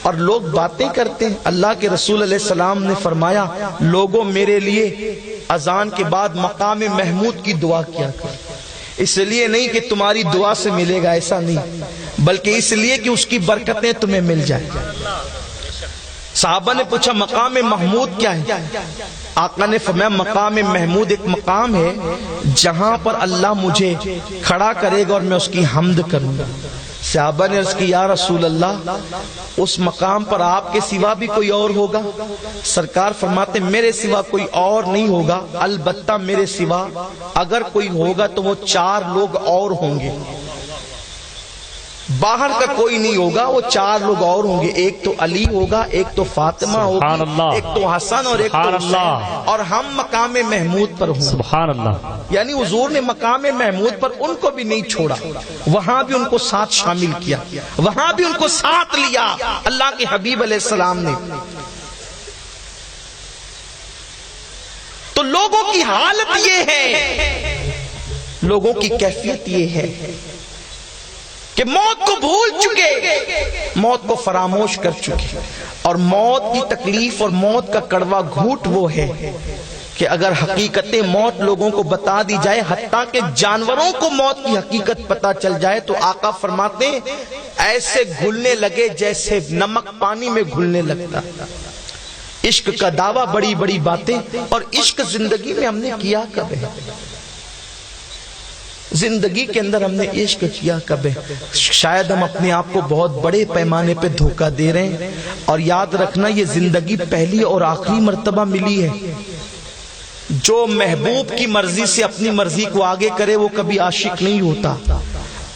اور لوگ باتیں کرتے ہیں. اللہ کے رسول علیہ السلام نے فرمایا لوگوں میرے لیے اذان کے بعد مقام محمود کی دعا کیا کرو. اس لیے نہیں کہ تمہاری دعا سے ملے گا، ایسا نہیں، بلکہ اس لیے کہ اس کی برکتیں تمہیں مل جائیں. صحابہ نے پوچھا مقام محمود کیا ہے؟ آقا نے فرمایا مقام محمود ایک مقام ہے جہاں پر اللہ مجھے کھڑا کرے گا اور میں اس کی حمد کروں گا. صحابہ نے عرض کی یا رسول اللہ اس مقام پر آپ کے سوا بھی کوئی اور ہوگا؟ سرکار فرماتے میرے سوا کوئی اور نہیں ہوگا، البتہ میرے سوا اگر کوئی ہوگا تو وہ 4 لوگ اور ہوں گے. باہر کا کوئی نہیں ہوگا، وہ 4 لوگ اور ہوں گے. ایک تو علی ہوگا، ایک تو فاطمہ ہوگی، ایک تو حسن اور ایک تو حسین، اور ہم مقام محمود پر ہوں. سبحان اللہ. یعنی حضور نے مقام محمود پر ان کو بھی نہیں چھوڑا، وہاں بھی ان کو ساتھ شامل کیا، وہاں بھی ان کو ساتھ لیا اللہ کے حبیب علیہ السلام نے. تو لوگوں کی حالت یہ ہے، لوگوں کی کیفیت یہ ہے کہ موت کو بھول چکے، موت کو فراموش کر چکے. اور موت کی تکلیف اور موت کا کڑوا گھونٹ وہ ہے کہ اگر حقیقت موت لوگوں کو بتا دی جائے، حتیٰ کہ جانوروں کو موت کی حقیقت پتا چل جائے، تو آقا فرماتے ہیں ایسے گھلنے لگے جیسے نمک پانی میں گھلنے لگتا. عشق کا دعویٰ، بڑی بڑی باتیں. اور عشق زندگی میں ہم نے کیا کب ہے؟ زندگی کے اندر ہم نے عشق کیا کب ہے؟ شاید ہم اپنے آپ کو بہت بڑے پیمانے پہ دھوکہ دے رہے ہیں. اور یاد رکھنا یہ زندگی پہلی اور آخری مرتبہ ملی ہے. جو محبوب کی مرضی سے اپنی مرضی کو آگے کرے وہ کبھی عاشق نہیں ہوتا.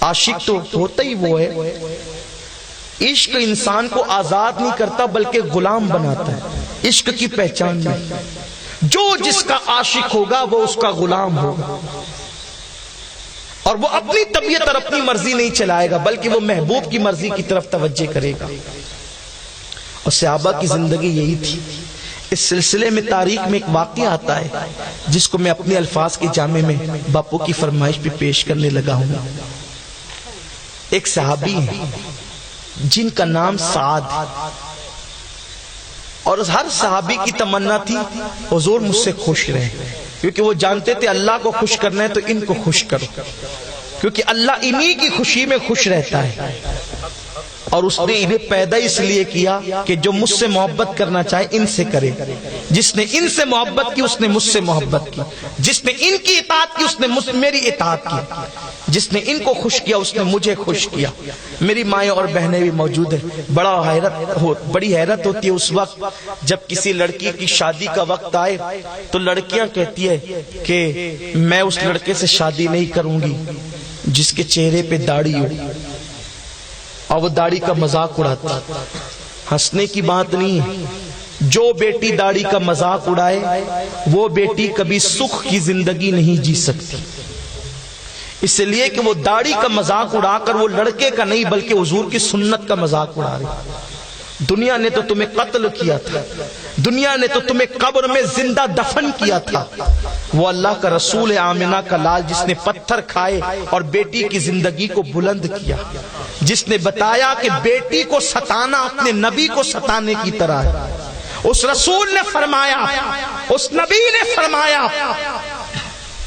عاشق تو ہوتا ہی وہ ہے. عشق انسان کو آزاد نہیں کرتا بلکہ غلام بناتا ہے. عشق کی پہچان نہیں. جو جس کا عاشق ہوگا وہ اس کا غلام ہوگا، اور وہ اپنی طبیعت اور اپنی مرضی نہیں چلائے گا بلکہ وہ محبوب کی مرضی کی طرف توجہ کرے گا. اور صحابہ کی زندگی یہی تھی. اس سلسلے میں تاریخ میں ایک واقعہ آتا ہے جس کو میں اپنے الفاظ کے جامع میں باپو کی فرمائش پہ پیش کرنے لگا ہوں. ایک صحابی ہیں جن کا نام سعد، اور ہر صحابی کی تمنا تھی حضور مجھ سے خوش رہے، کیونکہ وہ جانتے تھے اللہ کو خوش کرنا ہے تو ان کو خوش کرو، کیونکہ اللہ انہی کی خوشی میں خوش رہتا ہے. اور اس نے انہیں پیدا اس لیے کیا کہ جو مجھ سے محبت کرنا چاہے ان سے کرے. جس نے ان سے محبت کی اس نے مجھ سے محبت کی، جس نے ان کی اطاعت کی اس نے میری اطاعت کی، جس نے ان کو خوش کیا اس نے مجھے خوش کیا. میری مائیں اور بہنیں بھی موجود ہیں. بڑی حیرت ہوتی ہے اس وقت جب کسی لڑکی کی شادی کا وقت آئے تو لڑکیاں کہتی ہے کہ میں اس لڑکے سے شادی نہیں کروں گی جس کے چہرے پہ داڑھی ہو، اور وہ داڑھی کا مذاق اڑاتا. ہنسنے کی بات نہیں ہے. جو بیٹی داڑھی کا مذاق اڑائے وہ بیٹی کبھی سکھ کی زندگی نہیں جی سکتی، اس لیے کہ وہ داڑھی کا مذاق اڑا کر وہ لڑکے کا نہیں بلکہ حضور کی سنت کا مذاق اڑا رہی. دنیا نے تو تمہیں قتل کیا تھا، دنیا نے تو تمہیں قبر میں زندہ دفن کیا تھا. وہ اللہ کا رسول آمنہ کا لال جس نے پتھر کھائے اور بیٹی کی زندگی کو بلند کیا، جس نے بتایا کہ بیٹی کو ستانا اپنے نبی کو ستانے کی طرح ہے. اس رسول نے فرمایا، اس نبی نے فرمایا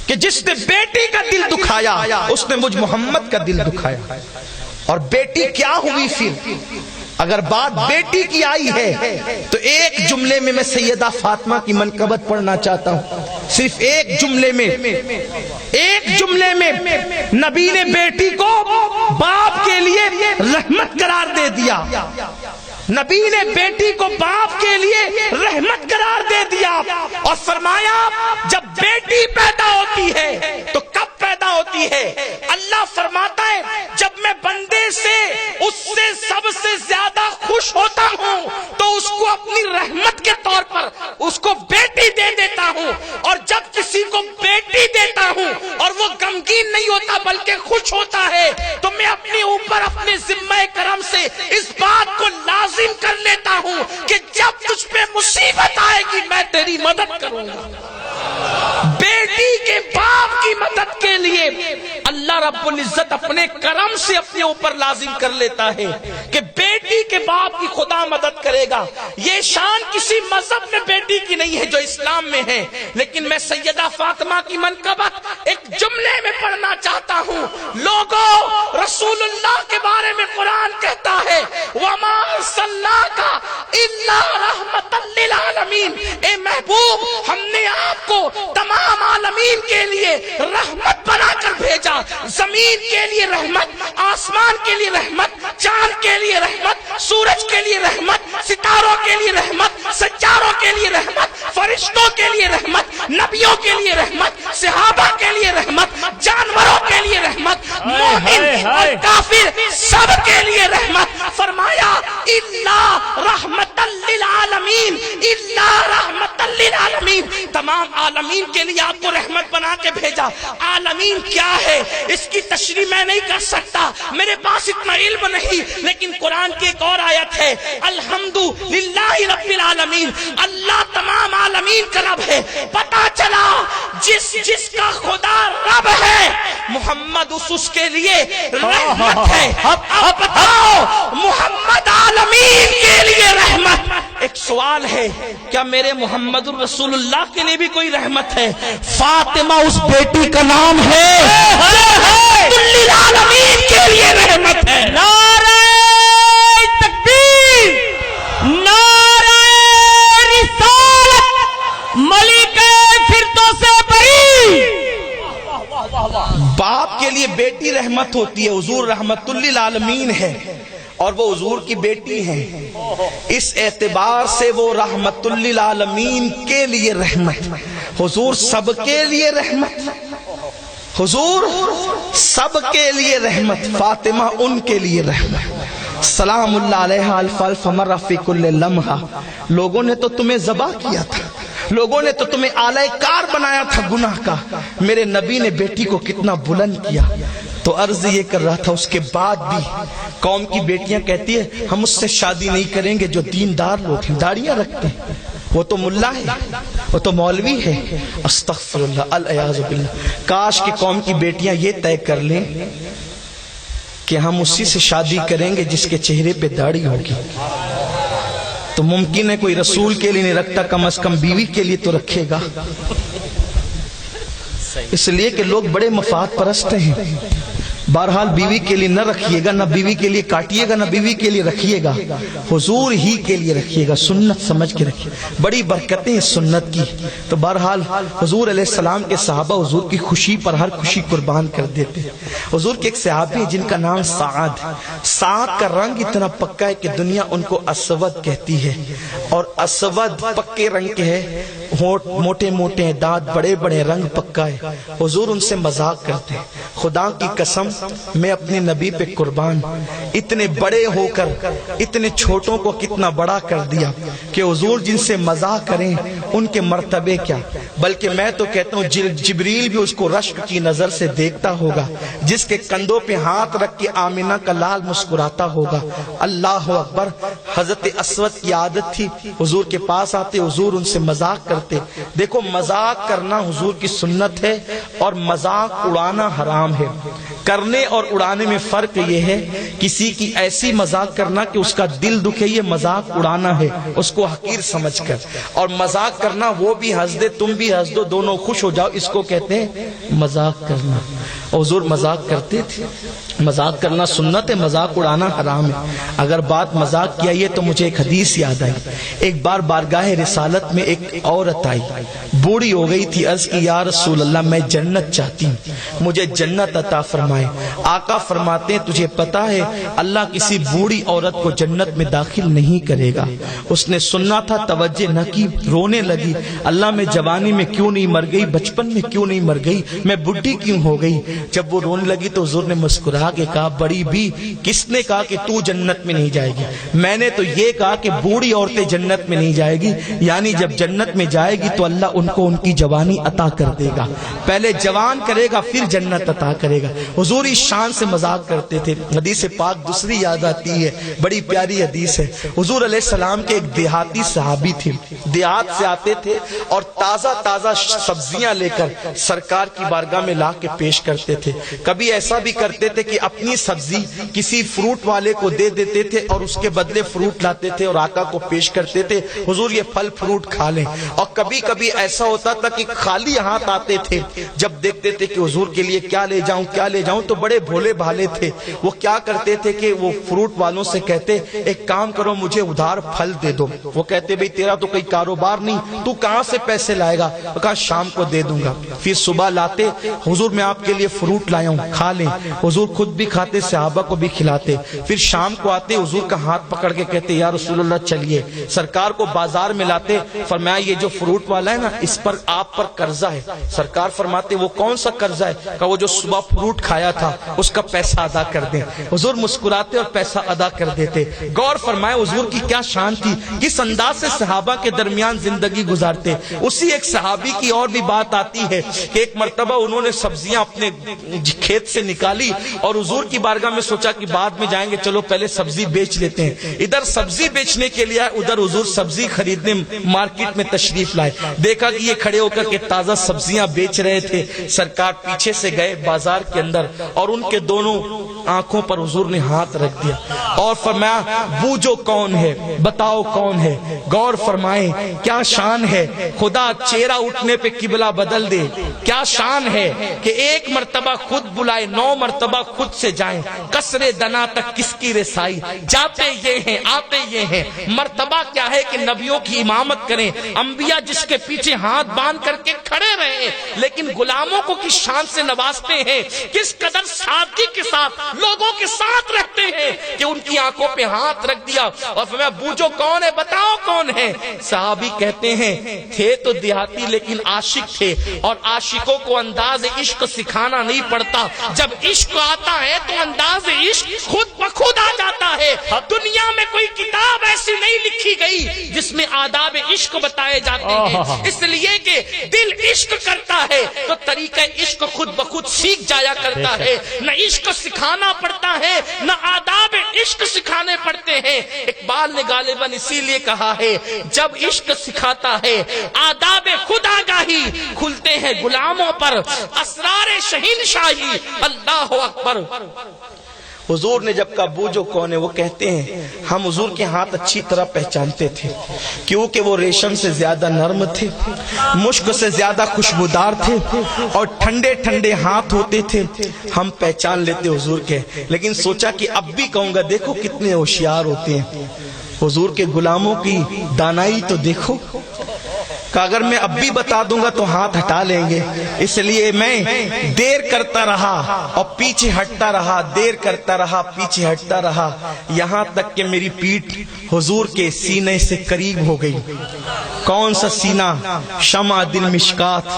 کہ جس نے بیٹی کا دل دکھایا اس نے مجھ محمد کا دل دکھایا. اور بیٹی کیا ہوئی پھر؟ اگر بات بیٹی کی آئی ہے تو ایک جملے میں سیدہ فاطمہ کی منقبت پڑھنا چاہتا ہوں. صرف ایک جملے میں نبی نے بیٹی کو باپ کے لیے رحمت قرار دے دیا. نبی نے بیٹی کو باپ کے لیے رحمت قرار دے دیا اور فرمایا جب بیٹی پیدا ہوتی ہے تو کب پیدا ہوتی ہے؟ اللہ فرماتا ہے جب میں بندے سے اس سے سب سے زیادہ خوش ہوتا ہوں تو اس کو اپنی رحمت کے طور پر اس کو بیٹی دے دیتا ہوں. اور جب کسی کو بیٹی دیتا ہوں اور وہ غمگین نہیں ہوتا بلکہ خوش ہوتا ہے تو میں اپنے اوپر اپنے ذمہ کرم سے اس بات کو لازم کر لیتا ہوں کہ جب تجھ پہ مصیبت آئے گی میں تیری مدد کروں گا. بیٹی کے باپ کی مدد کے لیے اللہ رب العزت اپنے کرم سے اپنے اوپر لازم کر لیتا ہے کہ بیٹی کے باپ کی خدا مدد کرے گا. یہ شان کسی مذہب میں بیٹی کی نہیں ہے جو اسلام میں ہے، لیکن میں سیدہ فاطمہ کی منقبت ایک جملے میں پڑھنا چاہتا ہوں. لوگوں، رسول اللہ کے بارے میں قرآن کہتا ہے وَمَا أَرْسَلْنَاكَ إِلَّا رَحْمَةً لِّلْعَالَمِينَ، اے محبوب ہم نے آپ کو تمام عالمین کے لیے رحمت بنا کر بھیجا. زمین کے لیے رحمت، آسمان کے لیے رحمت، چاند کے لیے رحمت، سورج کے لیے رحمت، ستاروں کے لیے رحمت، سجاروں کے لیے رحمت، فرشتوں کے لیے رحمت، نبیوں کے لیے رحمت، صحابہ کے لیے رحمت، جانوروں کے لیے رحمت، مومن اور کافر سب کے لیے رحمت. فرمایا الا رحمت للعالمین، الا رحمت للعالمین، تمام عالمین کے لیے آپ کو رحمت بنا کے بھیجا. عالمین کیا ہے اس کی تشریح میں نہیں کر سکتا، میرے پاس اتنا علم نہیں، لیکن قرآن کی ایک اور آیت ہے الحمدللہ رب العالمین، اللہ تمام عالمین کا رب ہے. پتا چلا جس کا خدا رب ہے محمد اس کے لیے رحمت ہے. اب بتاؤ محمد عالمین کے لیے رحمت. ایک سوال ہے، کیا میرے محمد الرسول اللہ کے لیے بھی کوئی رحمت ہے؟ فاطمہ اس بیٹی کا نام ہے، للعالمین کے لیے رحمت ہے. نعرہ تکبیر، نعرہ رسالت، ملکہ فردوس بری. باپ کے لیے بیٹی رحمت ہوتی ہے. حضور رحمت للعالمین ہے اور وہ حضور کی بیٹی ہیں، اس اعتبار سے وہ رحمت للعالمین کے لیے رحمت. حضور سب کے لیے رحمت، حضور سب کے لیے رحمت، فاطمہ ان کے لیے رحمت. سلام اللہ علیہ الف الف مرہ فی کل لمحہ. لوگوں نے تو تمہیں ذبح کیا تھا، لوگوں نے تو تمہیں آلہ کار بنایا تھا گناہ کا، میرے نبی نے بیٹی کو کتنا بلند کیا. تو عرض یہ کر رہا تھا اس کے بعد بھی قوم کی بیٹیاں کہتی ہے ہم اس سے شادی نہیں کریں گے جو دیندار لوگ ہیں، داڑیاں رکھتے ہیں، وہ تو ملا ہے، وہ تو مولوی ہے. استغفر اللہ، العیاذ باللہ. کاش کہ قوم کی بیٹیاں یہ طے کر لیں کہ ہم اسی سے شادی کریں گے جس کے چہرے پہ داڑھی ہوگی. تو ممکن ہے کوئی رسول کے لیے نہیں رکھتا، کم از کم بیوی کے لیے تو رکھے گا. اس لیے کہ لوگ بڑے مفاد پرست ہیں. بہرحال بیوی کے لیے نہ رکھیے گا، نہ بیوی کے لیے کاٹیے گا، نہ بیوی کے لیے رکھیے گا، حضور ہی کے لیے رکھیے گا. سنت سمجھ کے رکھیے، بڑی برکتیں ہیں سنت کی. تو بہرحال حضور علیہ السلام کے صحابہ حضور کی خوشی پر ہر خوشی قربان کر دیتے. حضور کے ایک صحابی ہیں جن کا نام سعد. سعد کا رنگ اتنا پکا ہے کہ دنیا ان کو اسود کہتی ہے، اور اسود پکے رنگ کے ہے، ہونٹ موٹے موٹے ہیں، دانت بڑے بڑے، رنگ پکا ہے. حضور ان سے مذاق کرتے. خدا کی قسم میں اپنے نبی پہ قربان، اتنے بڑے ہو کر اتنے چھوٹوں کو کتنا بڑا کر دیا کہ حضور جن سے مذاق کریں ان کے مرتبے کیا. بلکہ میں تو کہتا ہوں جبریل بھی اس کو رشک کی نظر سے دیکھتا ہوگا، جس کے کندھوں پہ ہاتھ رکھ کے آمینہ کا لال مسکراتا ہوگا. اللہ اکبر. حضرت اسود کی عادت تھی حضور کے پاس آتے، حضور ان سے مذاق کرتے. دیکھو مذاق کرنا حضور کی سنت ہے اور مذاق اڑانا حرام ہے. کرنے اور اڑانے میں فرق یہ ہے، کسی کی ایسی مذاق کرنا کہ اس کا دل دکھے، یہ مذاق اڑانا ہے اس کو حقیر سمجھ کر، اور مذاق کرنا وہ بھی ہنس دے تم بھی ہنس دو، دونوں خوش ہو جاؤ، اس کو کہتے ہیں مذاق کرنا. حضور مذاق کرتے تھے. مذاق کرنا سنت ہے، مذاق اڑانا حرام ہے. اگر بات مذاق کی آئی ہے تو مجھے ایک حدیث یاد آئی. ایک بار بارگاہ رسالت میں ایک عورت آئی، بوڑھی ہو گئی تھی. عرض کی یا رسول اللہ میں جنت چاہتی ہوں، مجھے جنت عطا فرمائے. آقا فرماتے ہیں تجھے پتا ہے اللہ کسی بوڑھی عورت کو جنت میں داخل نہیں کرے گا. اس نے سننا تھا، توجہ نہ کی، رونے لگی. اللہ میں جوانی میں کیوں نہیں مر گئی، بچپن میں کیوں نہیں مر گئی، میں بڈھی کیوں ہو گئی. جب وہ رونے لگی تو حضور نے مسکرا کے کہا بڑی بھی کس نے کہا کہ تو جنت میں نہیں جائے گی؟ میں نے تو یہ کہا کہ بوڑھی عورتیں جنت میں نہیں جائے گی، یعنی جب جنت میں جائے گی تو اللہ ان کو ان کی جوانی عطا کر دے گا، پہلے جوان کرے گا پھر جنت عطا کرے گا۔ حضور اس شان سے مذاق کرتے تھے۔ حدیث پاک دوسری یاد آتی ہے، بڑی پیاری حدیث ہے۔ حضور علیہ السلام کے ایک دیہاتی صحابی تھے، دیہات سے آتے تھے اور تازہ تازہ سبزیاں لے کر سرکار کی بارگاہ میں لا کے پیش کرتے تھے۔ کبھی ایسا بھی کرتے تھے کہ اپنی سبزی کسی فروٹ والے کو دے دیتے تھے اور اس کے بدلے فروٹ لاتے تھے اور آقا کو پیش کرتے تھے، حضور یہ پھل فروٹ کھا لیں۔ اور کبھی کبھی ایسا ہوتا تھا کہ خالی ہاتھ آتے تھے، جب دیکھتے تھے کہ حضور کے لیے کیا لے جاؤں کیا لے جاؤں، تو بڑے بھولے بھالے تھے، وہ کیا کرتے تھے کہ وہ فروٹ والوں سے کہتے ایک کام کرو مجھے ادھار پھل دے دو۔ وہ کہتے بھئی تیرا تو کوئی کاروبار نہیں، تو کہاں سے پیسے لائے گا؟ وہ کہا شام کو دے دوں گا۔ پھر صبح لاتے، حضور میں آپ کے لیے فروٹ لایا ہوں کھا لیں، حضور خود بھی کھاتے صحابہ کو بھی کھلاتے۔ پھر شام کو آتے حضور کا ہاتھ پکڑ کے کہتے یا رسول اللہ چلیے، سرکار کو بازار میں لاتے، فرمایا یہ جو فروٹ والا ہے نا اس پر آپ پر قرضہ ہے۔ سرکار فرماتے وہ کون سا قرضہ ہے؟ کہا وہ جو صبح فروٹ کھایا تھا اس کا پیسہ ادا کر دیں۔ حضور مسکراتے اور پیسہ ادا کر دیتے۔ غور فرمائے حضور کی کیا شان تھی، کس انداز سے صحابہ کے درمیان زندگی گزارتے۔ اسی ایک صحابی کی اور بھی بات آتی ہے کہ ایک مرتبہ انہوں نے سبزیاں اپنے کھیت سے نکالی اور حضور کی بارگاہ میں سوچا کہ بعد میں جائیں گے، چلو پہلے سبزی بیچ لیتے ہیں۔ ادھر سبزی بیچنے کے لیے ادھر حضور سبزی خریدنے مارکیٹ میں تشریف لائے، دیکھا کہ یہ کھڑے ہو کر کے تازہ سبزیاں بیچ رہے تھے۔ سرکار پیچھے سے گئے بازار کے اندر اور ان کے دونوں آنکھوں پر حضور نے ہاتھ رکھ دیا اور فرمایا بوجھو کون ہے، بتاؤ کون ہے۔ غور فرمائیں کیا شان ہے، خدا چہرہ اٹھنے پہ قبلہ بدل دے۔ کیا شان ہے کہ ایک مرتبہ خود بلائے، 9 مرتبہ خود سے جائیں، قصر دنا تک کس کی رسائی، جاتے یہ ہیں آتے یہ ہیں۔ مرتبہ کیا ہے کہ نبیوں کی امامت کریں، انبیاء جس کے پیچھے ہاتھ باندھ کر کے کھڑے رہے، لیکن غلاموں کو کس شان سے نوازتے ہیں، کس قدر سادگی کے ساتھ لوگوں کے ساتھ رہتے ہیں کہ ان کی آنکھوں پہ ہاتھ رکھ دیا اور فرمایا بوجھو کون ہے، بتاؤ کون ہے۔ صحابی کہتے ہیں تھے تو دیہاتی لیکن عاشق تھے، اور عاشقوں کو انداز عشق سکھانا نہیں پڑتا، جب عشق آتا ہے تو انداز عشق خود بخود آ جاتا ہے۔ دنیا میں کوئی کتاب ایسی نہیں لکھی گئی جس میں آداب عشق بتائے جاتے ہیں، اس لیے کہ دل عشق کرتا ہے تو طریقہ عشق خود بخود سیکھ جایا کرتا ہے، نہ عشق سکھانا پڑتا ہے نہ آداب عشق سکھانے پڑتے ہیں۔ اقبال نے غالباً اسی لیے کہا ہے جب عشق سکھاتا ہے آداب خود آگاہی، کھلتے ہیں غلاموں پر اسرار شہنشاہی، اللہ اکبر۔ حضور نے جب کہا بوجھو کون ہے، وہ کہتے ہیں ہم حضور کے ہاتھ اچھی طرح پہچانتے تھے، کیونکہ وہ ریشم سے زیادہ نرم تھے، مشک سے زیادہ خوشبودار تھے اور ٹھنڈے ٹھنڈے ہاتھ ہوتے تھے، ہم پہچان لیتے حضور کے۔ لیکن سوچا کہ اب بھی کہوں گا دیکھو کتنے ہوشیار ہوتے ہیں، حضور کے غلاموں کی دانائی تو دیکھو کہ اگر میں اب بھی بتا دوں گا تو ہاتھ ہٹا لیں گے، اس لیے میں دیر کرتا رہا اور پیچھے ہٹتا رہا، دیر کرتا رہا پیچھے ہٹتا رہا، یہاں تک کہ میری پیٹھ حضور کے سینے سے قریب ہو گئی۔ کون سا سینہ؟ شمع دل مشکات،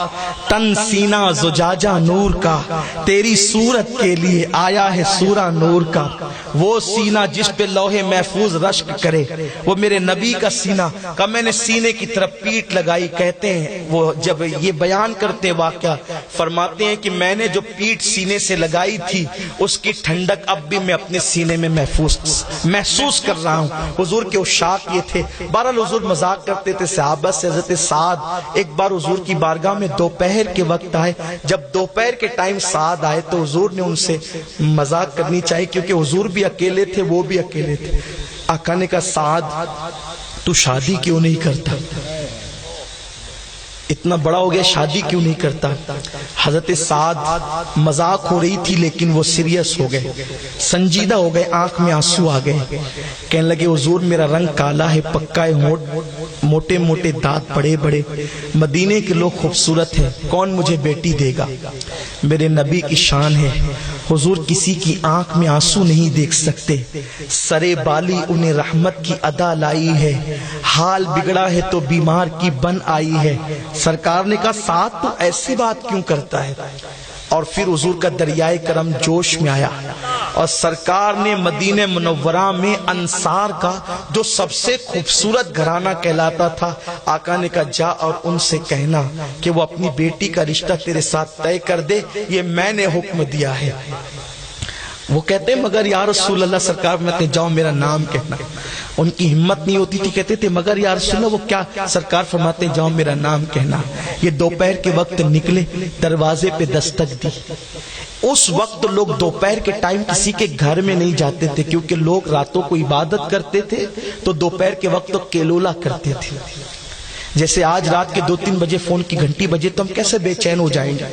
تن سینہ زجاجہ نور کا، تیری صورت کے لیے آیا ہے سورہ نور کا۔ وہ سینہ جس پہ لوح محفوظ رشک کرے، وہ میرے نبی کا سینہ کا میں نے سینے کی طرف پیٹ لگائی۔ کہتے ہیں وہ جب یہ بیان کرتے واقعہ فرماتے ہیں کہ میں نے جو پیٹ سینے سے لگائی تھی اس کی ٹھنڈک اب بھی میں اپنے سینے میں محسوس کر رہا ہوں۔ حضور کے عشاق یہ تھے۔ بہرحال حضور مذاق کرتے تھے صحابہ سے۔ حضرت سعد ایک بار حضور کی بارگاہ میں دوپہر کے وقت آئے، جب دوپہر کے ٹائم سعد آئے تو حضور نے ان سے مذاق کرنی چاہیے کیونکہ حضور بھی اکیلے تھے وہ بھی اکیلے تھے۔ آقا نے کہا سعد تو شادی کیوں نہیں کرتا، اتنا بڑا ہو گیا شادی کیوں نہیں کرتا؟ حضرت سعد مذاق ہو رہی تھی لیکن وہ سیریس ہو گئے، سنجیدہ ہو گئے، آنکھ میں آنسو آ گئے، کہنے لگے حضور میرا رنگ کالا ہے، پکا ہے ہونٹ، موٹے موٹے دانت بڑے بڑے، مدینے کے لوگ خوبصورت ہیں، کون مجھے بیٹی دے گا؟ میرے نبی کی شان ہے حضور کسی کی آنکھ میں آنسو نہیں دیکھ سکتے، سرے بالی انہیں رحمت کی ادا لائی ہے، حال بگڑا ہے تو بیمار کی بن آئی ہے۔ سرکار نے کہا ساتھ تو ایسی بات کیوں کرتا ہے؟ اور پھر حضور کا دریائے کرم جوش میں آیا اور سرکار نے مدینہ منورہ میں انصار کا جو سب سے خوبصورت گھرانہ کہلاتا تھا، آقا نے کہا جا اور ان سے کہنا کہ وہ اپنی بیٹی کا رشتہ تیرے ساتھ طے کر دے، یہ میں نے حکم دیا ہے۔ وہ کہتے ہیں مگر یا رسول اللہ، سرکار میں جاؤ میرا نام کہنا۔ ان کی ہمت نہیں ہوتی تھی، کہتے تھے مگر یا رسول اللہ، وہ کیا؟ سرکار فرماتے جاؤ میرا نام کہنا۔ یہ دوپہر کے وقت نکلے، دروازے پہ دستک دی۔ اس وقت لوگ دوپہر کے ٹائم کسی کے گھر میں نہیں جاتے تھے، کیونکہ لوگ راتوں کو عبادت کرتے تھے تو دوپہر کے وقت کیلولا کرتے تھے۔ جیسے آج رات کے 2-3 بجے فون کی گھنٹی بجے تو ہم کیسے بے چین ہو جائیں گے،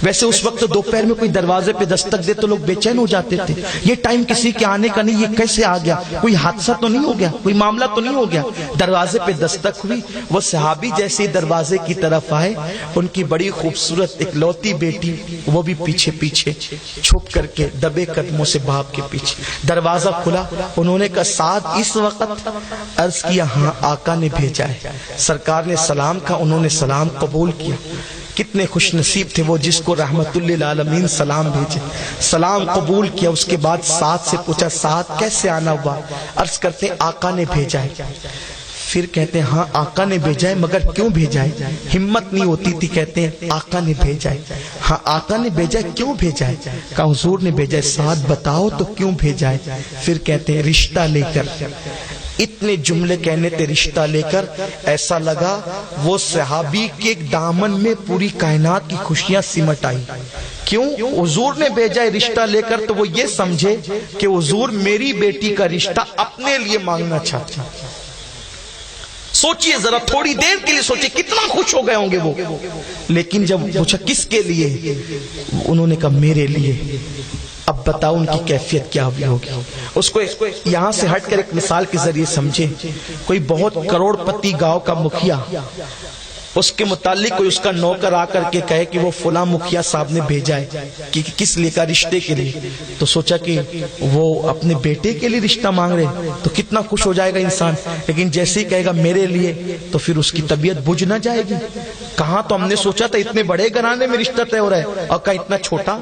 ویسے اس وقت دوپہر میں کوئی دروازے پہ دستک دے تو لوگ بے چین ہو جاتے تھے۔ یہ ٹائم کسی کے آنے کا نہیں، یہ کیسے آ گیا؟ کوئی حادثہ تو نہیں ہو گیا، کوئی معاملہ تو نہیں ہو گیا؟ دروازے پہ دستک ہوئی، وہ صحابی جیسے دروازے کی طرف آئے، ان کی بڑی خوبصورت اکلوتی بیٹی، وہ بھی پیچھے پیچھے چھپ کر کے دبے قدموں سے باپ کے پیچھے۔ دروازہ کھلا، انہوں نے کہا سعد اس وقت؟ عرض کیا ہاں آقا نے بھیجا ہے۔ سرکار نے سلام کہا، انہوں نے سلام قبول کیا۔ کتنے خوش نصیب تھے وہ جس کو رحمت للعالمین سلام بھیجے۔ سلام قبول کیا، اس کے بعد سعد سے پوچھا سعد کیسے آنا ہوا؟ عرض کرتے آقا نے بھیجا ہے۔ پھر کہتے ہیں ہاں آقا نے بھیجا ہے، مگر کیوں بھیجا ہے؟ ہمت نہیں ہوتی تھی، کہتے ہیں آقا نے بھیجا ہے۔ ہاں آقا نے بھیجا ہے، کیوں بھیجا ہے؟ کہا حضور نے بھیجا ہے۔ سعد بتاؤ تو کیوں بھیجا ہے؟ پھر کہتے ہیں رشتہ لے کر۔ اتنے جملے کہنے تھے رشتہ لے کر، ایسا لگا وہ صحابی کے دامن میں پوری کائنات کی خوشیاں سمٹ آئی۔ کیوں؟ حضور نے بھیجا ہے رشتہ لے کر، تو وہ یہ سمجھے کہ حضور میری بیٹی کا رشتہ اپنے لیے مانگنا چاہتے ہیں۔ سوچئے ذرا، تھوڑی دیر کے لیے سوچئے کتنا خوش ہو گئے ہوں گے وہ۔ لیکن جب پوچھا کس کے لیے، انہوں نے کہا میرے لیے۔ اب بتاؤ ان کی کیفیت کیا ہوئی ہوگی۔ اس کو یہاں سے ہٹ کر ایک مثال کے ذریعے سمجھے۔ کوئی بہت کروڑ پتی گاؤں کا مکھیا، اس کے متعلق کوئی اس کا نوکر آ کر کے کہے کہ وہ فلاں مکھیا صاحب نے بھیجا ہے کہ کس لیے؟ کا رشتے کے لیے۔ تو سوچا کہ وہ اپنے بیٹے کے لیے رشتہ مانگ رہے تو کتنا خوش ہو جائے گا انسان، لیکن جیسے ہی کہے گا میرے لیے تو پھر اس کی طبیعت بجھ نہ جائے گی۔ کہاں تو ہم نے سوچا تھا اتنے بڑے گھرانے میں رشتہ طے ہو رہا ہے، اور کہا اتنا چھوٹا،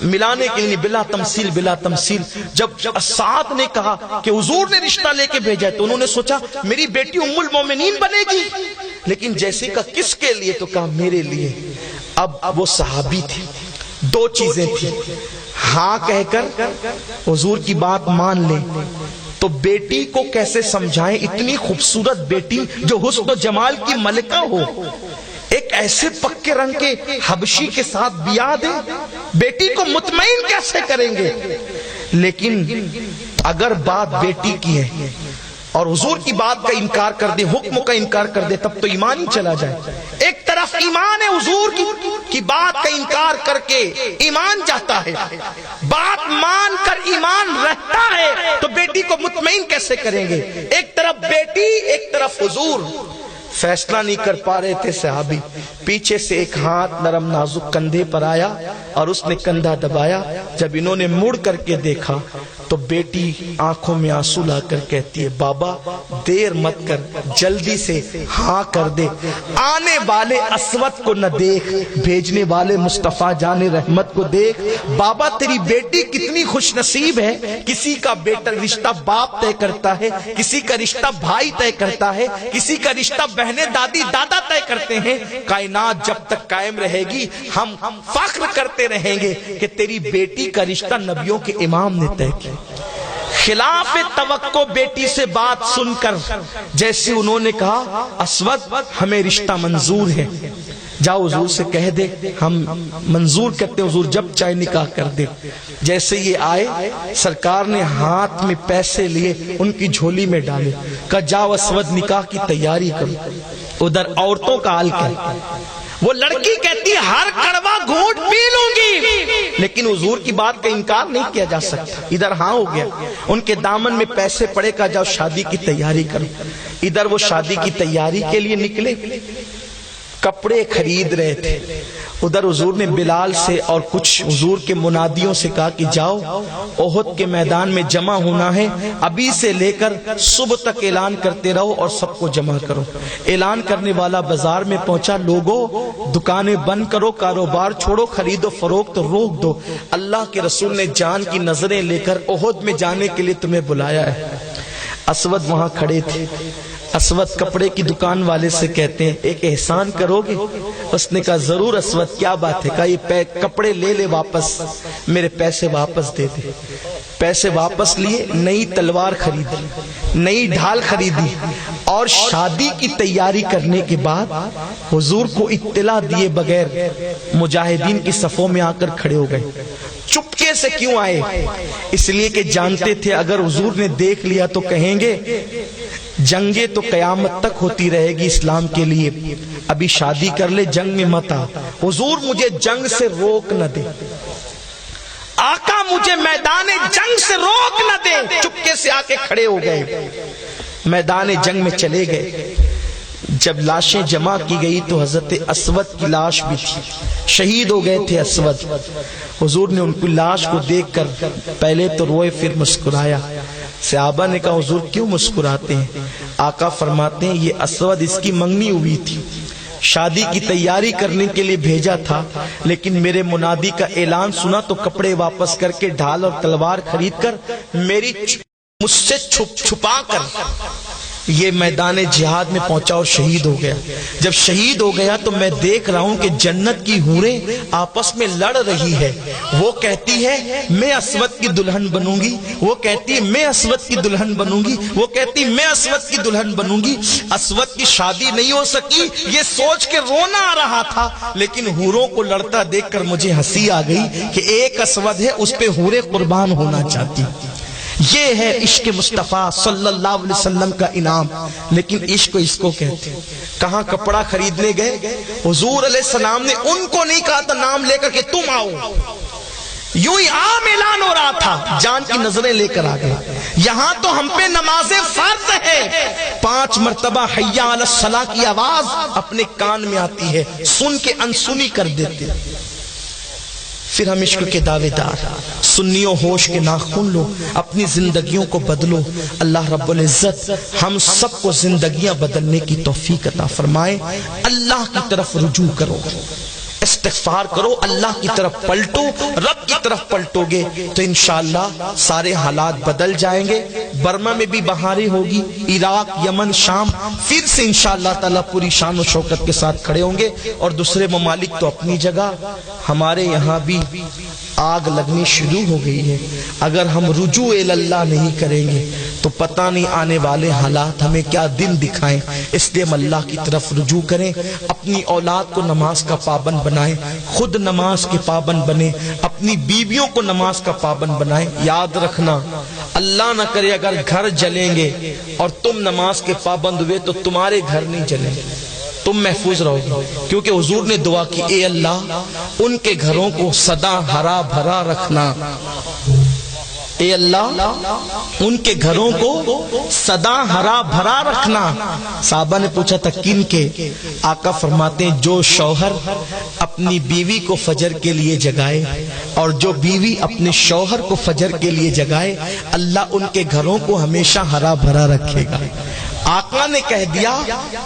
ملانے کے لیے بلا تمثیل بلا تمثیل۔ جب سعد نے کہا کہ حضور نے رشتہ لے کے بھیجا ہے تو انہوں نے سوچا میری بیٹی ام المومنین بنے گی، لیکن جیسے کہ کس کے لیے تو کہا میرے لیے۔ اب وہ صحابی تھی، دو چیزیں تھی، ہاں کہہ کر حضور کی بات مان لیں تو بیٹی کو کیسے سمجھائیں، اتنی خوبصورت بیٹی جو حسن و جمال کی ملکہ ہو، ایک ایسے پکے رنگ کے حبشی کے ساتھ بیاہ دے، بیٹی کو مطمئن کیسے کریں گے؟ لیکن اگر بات بیٹی کی ہے اور حضور کی بات کا انکار کر دے، حکم کا انکار کر دے، تب تو ایمان ہی چلا جائے۔ ایک طرف ایمان ہے، حضور کی بات کا انکار کر کے ایمان جاتا ہے، بات مان کر ایمان رہتا ہے، تو بیٹی کو مطمئن کیسے کریں گے؟ ایک طرف بیٹی، ایک طرف حضور۔ فیصلہ نہیں کر پا رہے تھے صحابی، پیچھے سے ایک ہاتھ نرم نازک کندھے پر آیا اور اس نے کندھا دبایا۔ جب انہوں نے مڑ کر کے دیکھا تو بیٹی آنکھوں میں آنسو لا کر کہتی ہے بابا دیر مت کر، جلدی سے ہاں کر دے، آنے والے اسود کو نہ دیکھ، بھیجنے والے مصطفیٰ جان رحمت کو دیکھ۔ بابا تیری بیٹی کتنی خوش نصیب ہے، کسی کا بیٹا رشتہ باپ طے کرتا ہے، کسی کا رشتہ بھائی طے کرتا ہے، کسی کا رشتہ بہنیں دادی دادا طے کرتے ہیں۔ کائنات جب تک قائم رہے گی ہم فخر کرتے رہیں گے کہ تیری بیٹی کا رشتہ نبیوں کے امام نے طے کیا۔ خلاف توقع بیٹی سے بات سن کر جیسے انہوں نے کہا اسود ہمیں رشتہ منظور ہے، جاؤ حضور سے کہہ دے ہم منظور کرتے، حضور جب چاہے نکاح کر دے۔ جیسے یہ آئے سرکار نے ہاتھ میں پیسے لیے ان کی جھولی میں ڈالے، کہا جاؤ اسود نکاح کی تیاری کرو۔ ادھر عورتوں کا حال کیا، وہ لڑکی کہتی ہر کڑوا گھونٹ پی لوں گی، لیکن حضور کی بات کا انکار نہیں کیا جا سکتا۔ ادھر ہاں ہو گیا، ان کے دامن میں پیسے پڑے، کہا جاؤ شادی کی تیاری کرو۔ ادھر وہ شادی کی تیاری کے لیے نکلے، کپڑے خرید رہے تھے. ادھر حضور نے بلال سے اور کچھ حضور کے منادیوں سے کہا کہ جاؤ احد کے میدان میں جمع ہونا ہے, ابھی سے لے کر صبح تک اعلان کرتے رہو اور سب کو جمع کرو. اعلان کرنے والا بازار میں پہنچا, لوگوں دکانیں بند کرو, کاروبار چھوڑو, خرید و فروخت روک دو, اللہ کے رسول نے جان کی نظریں لے کر احد میں جانے کے لیے تمہیں بلایا ہے. اسود وہاں کھڑے تھے. اسود کپڑے کی دکان والے سے کہتے ہیں ایک احسان کرو گے؟ اس نے کہا ضرور اسود, کیا بات ہے؟ کہا یہ کپڑے لے لے واپس, میرے پیسے واپس دے دے. پیسے واپس لیے, نئی تلوار خریدی, نئی ڈھال خریدی, اور شادی کی تیاری کرنے کے بعد حضور کو اطلاع دیے بغیر مجاہدین کی صفوں میں آ کر کھڑے ہو گئے. چپکے سے کیوں آئے؟ اس لیے کہ جانتے تھے اگر حضور نے دیکھ لیا تو کہیں گے جنگیں تو قیامت تک ہوتی رہے گی اسلام کے لیے, ابھی شادی کر لے, جنگ میں مت آ. حضور مجھے جنگ سے روک نہ دے, آقا مجھے میدان جنگ سے روک نہ دے. چپکے سے آ کے کھڑے ہو گئے, میدان جنگ میں چلے گئے. جب لاشیں جمع کی گئی تو حضرت اسود کی لاش بھی تھی, شہید ہو گئے تھے اسود. حضور نے ان کی لاش کو دیکھ کر پہلے تو روئے, پھر مسکرایا. صحابہ نے کہا حضور کیوں مسکراتے ہیں؟ آقا فرماتے ہیں یہ اسود اس کی منگنی ہوئی تھی, شادی کی تیاری کرنے کے لیے بھیجا تھا, لیکن میرے منادی کا اعلان سنا تو کپڑے واپس کر کے ڈھال اور تلوار خرید کر مجھ سے چھپا کر یہ میدان جہاد میں پہنچا اور شہید ہو گیا. جب شہید ہو گیا تو میں دیکھ رہا ہوں کہ جنت کی حوریں آپس میں لڑ رہی ہے. وہ کہتی ہے میں اسود کی دلہن بنوں گی, وہ کہتی ہے میں اسود کی دلہن بنوں گی, وہ کہتی میں اسود کی دلہن بنوں گی. اسود کی شادی نہیں ہو سکی, یہ سوچ کے رونا آ رہا تھا, لیکن حوروں کو لڑتا دیکھ کر مجھے ہنسی آ گئی کہ ایک اسود ہے, اس پہ حوریں قربان ہونا چاہتی. یہ ہے عشق مصطفیٰ صلی اللہ علیہ وسلم کا انعام. لیکن عشق اس کو کہتے ہیں. کہاں کپڑا خریدنے گئے, حضور علیہ السلام نے ان کو نہیں کہا تھا نام لے کر کہ تم آؤ, یوں ہی عام اعلان ہو رہا تھا, جان کی نظریں لے کر آ گئے. یہاں تو ہم پہ نماز فرض ہے, 5 مرتبہ حی علی الصلاۃ کی آواز اپنے کان میں آتی ہے, سن کے انسنی کر دیتے. پھر ہم عشق کے دعوے دار, سنیوں ہوش کے ناخن لو, اپنی زندگیوں کو بدلو. اللہ رب العزت ہم سب کو زندگیاں بدلنے کی توفیق عطا فرمائے. اللہ کی طرف رجوع کرو, استغفار کرو, اللہ کی طرف پلٹو, رب کی طرف پلٹو گے تو انشاءاللہ سارے حالات بدل جائیں گے. برما میں بھی بہاریں ہوگی, عراق, یمن, شام, پھر سے انشاءاللہ تعالیٰ پوری شان و شوکت کے ساتھ کھڑے ہوں گے. اور دوسرے ممالک تو اپنی جگہ, ہمارے یہاں بھی آگ لگنی شروع ہو گئی ہے. اگر ہم رجوع اللہ نہیں کریں گے تو پتہ نہیں آنے والے حالات ہمیں کیا دن دکھائیں. اس لیے ہم اللہ کی طرف رجوع کریں, اپنی اولاد کو نماز کا پابند بنائیں, خود نماز کے پابند بنیں, اپنی بیویوں کو نماز کا پابند بنائیں. یاد رکھنا اللہ نہ کرے اگر گھر جلیں گے اور تم نماز کے پابند ہوئے تو تمہارے گھر نہیں جلیں گے, تم محفوظ رہو گے. کیونکہ حضور نے دعا کی اے اللہ ان کے گھروں کو سدا ہرا بھرا رکھنا, اے اللہ ان کے گھروں کو سدا ہرا بھرا رکھنا. صحابہ نے پوچھا تھا کن کے؟ آقا فرماتے ہیں جو شوہر اپنی بیوی کو فجر کے لیے جگائے اور جو بیوی اپنے شوہر کو فجر کے لیے جگائے, اللہ ان کے گھروں کو ہمیشہ ہرا بھرا رکھے گا. آقا نے کہہ دیا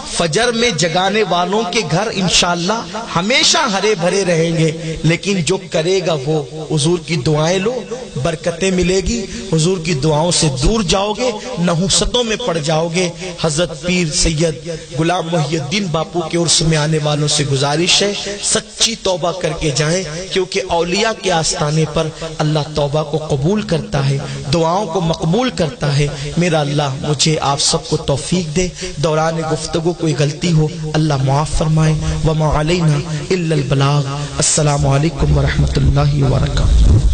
فجر میں جگانے والوں کے گھر انشاءاللہ ہمیشہ ہرے بھرے رہیں گے, لیکن جو کرے گا وہ حضور کی دعائیں لو, برکتیں ملے گی. حضور کی دعاؤں سے دور جاؤ گے, نحوستوں میں پڑ جاؤ گے. حضرت پیر سید غلام محی الدین باپو کے عرس میں آنے والوں سے گزارش ہے سچی توبہ کر کے جائیں, کیونکہ اولیاء کے آستانے پر اللہ توبہ کو قبول کرتا ہے, دعاؤں کو مقبول کرتا ہے. میرا اللہ مجھے آپ سب کو توفیق دے, دوران گفتگو کوئی غلطی ہو اللہ معاف فرمائے. وما علینا الا البلاغ. السلام علیکم ورحمۃ اللہ وبرکاتہ.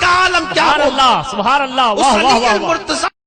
کا عالم کیا سبحان ہوگا؟ اللہ، سبحان اللہ، اس واہ واہ علی واہ واہ۔ المرتضی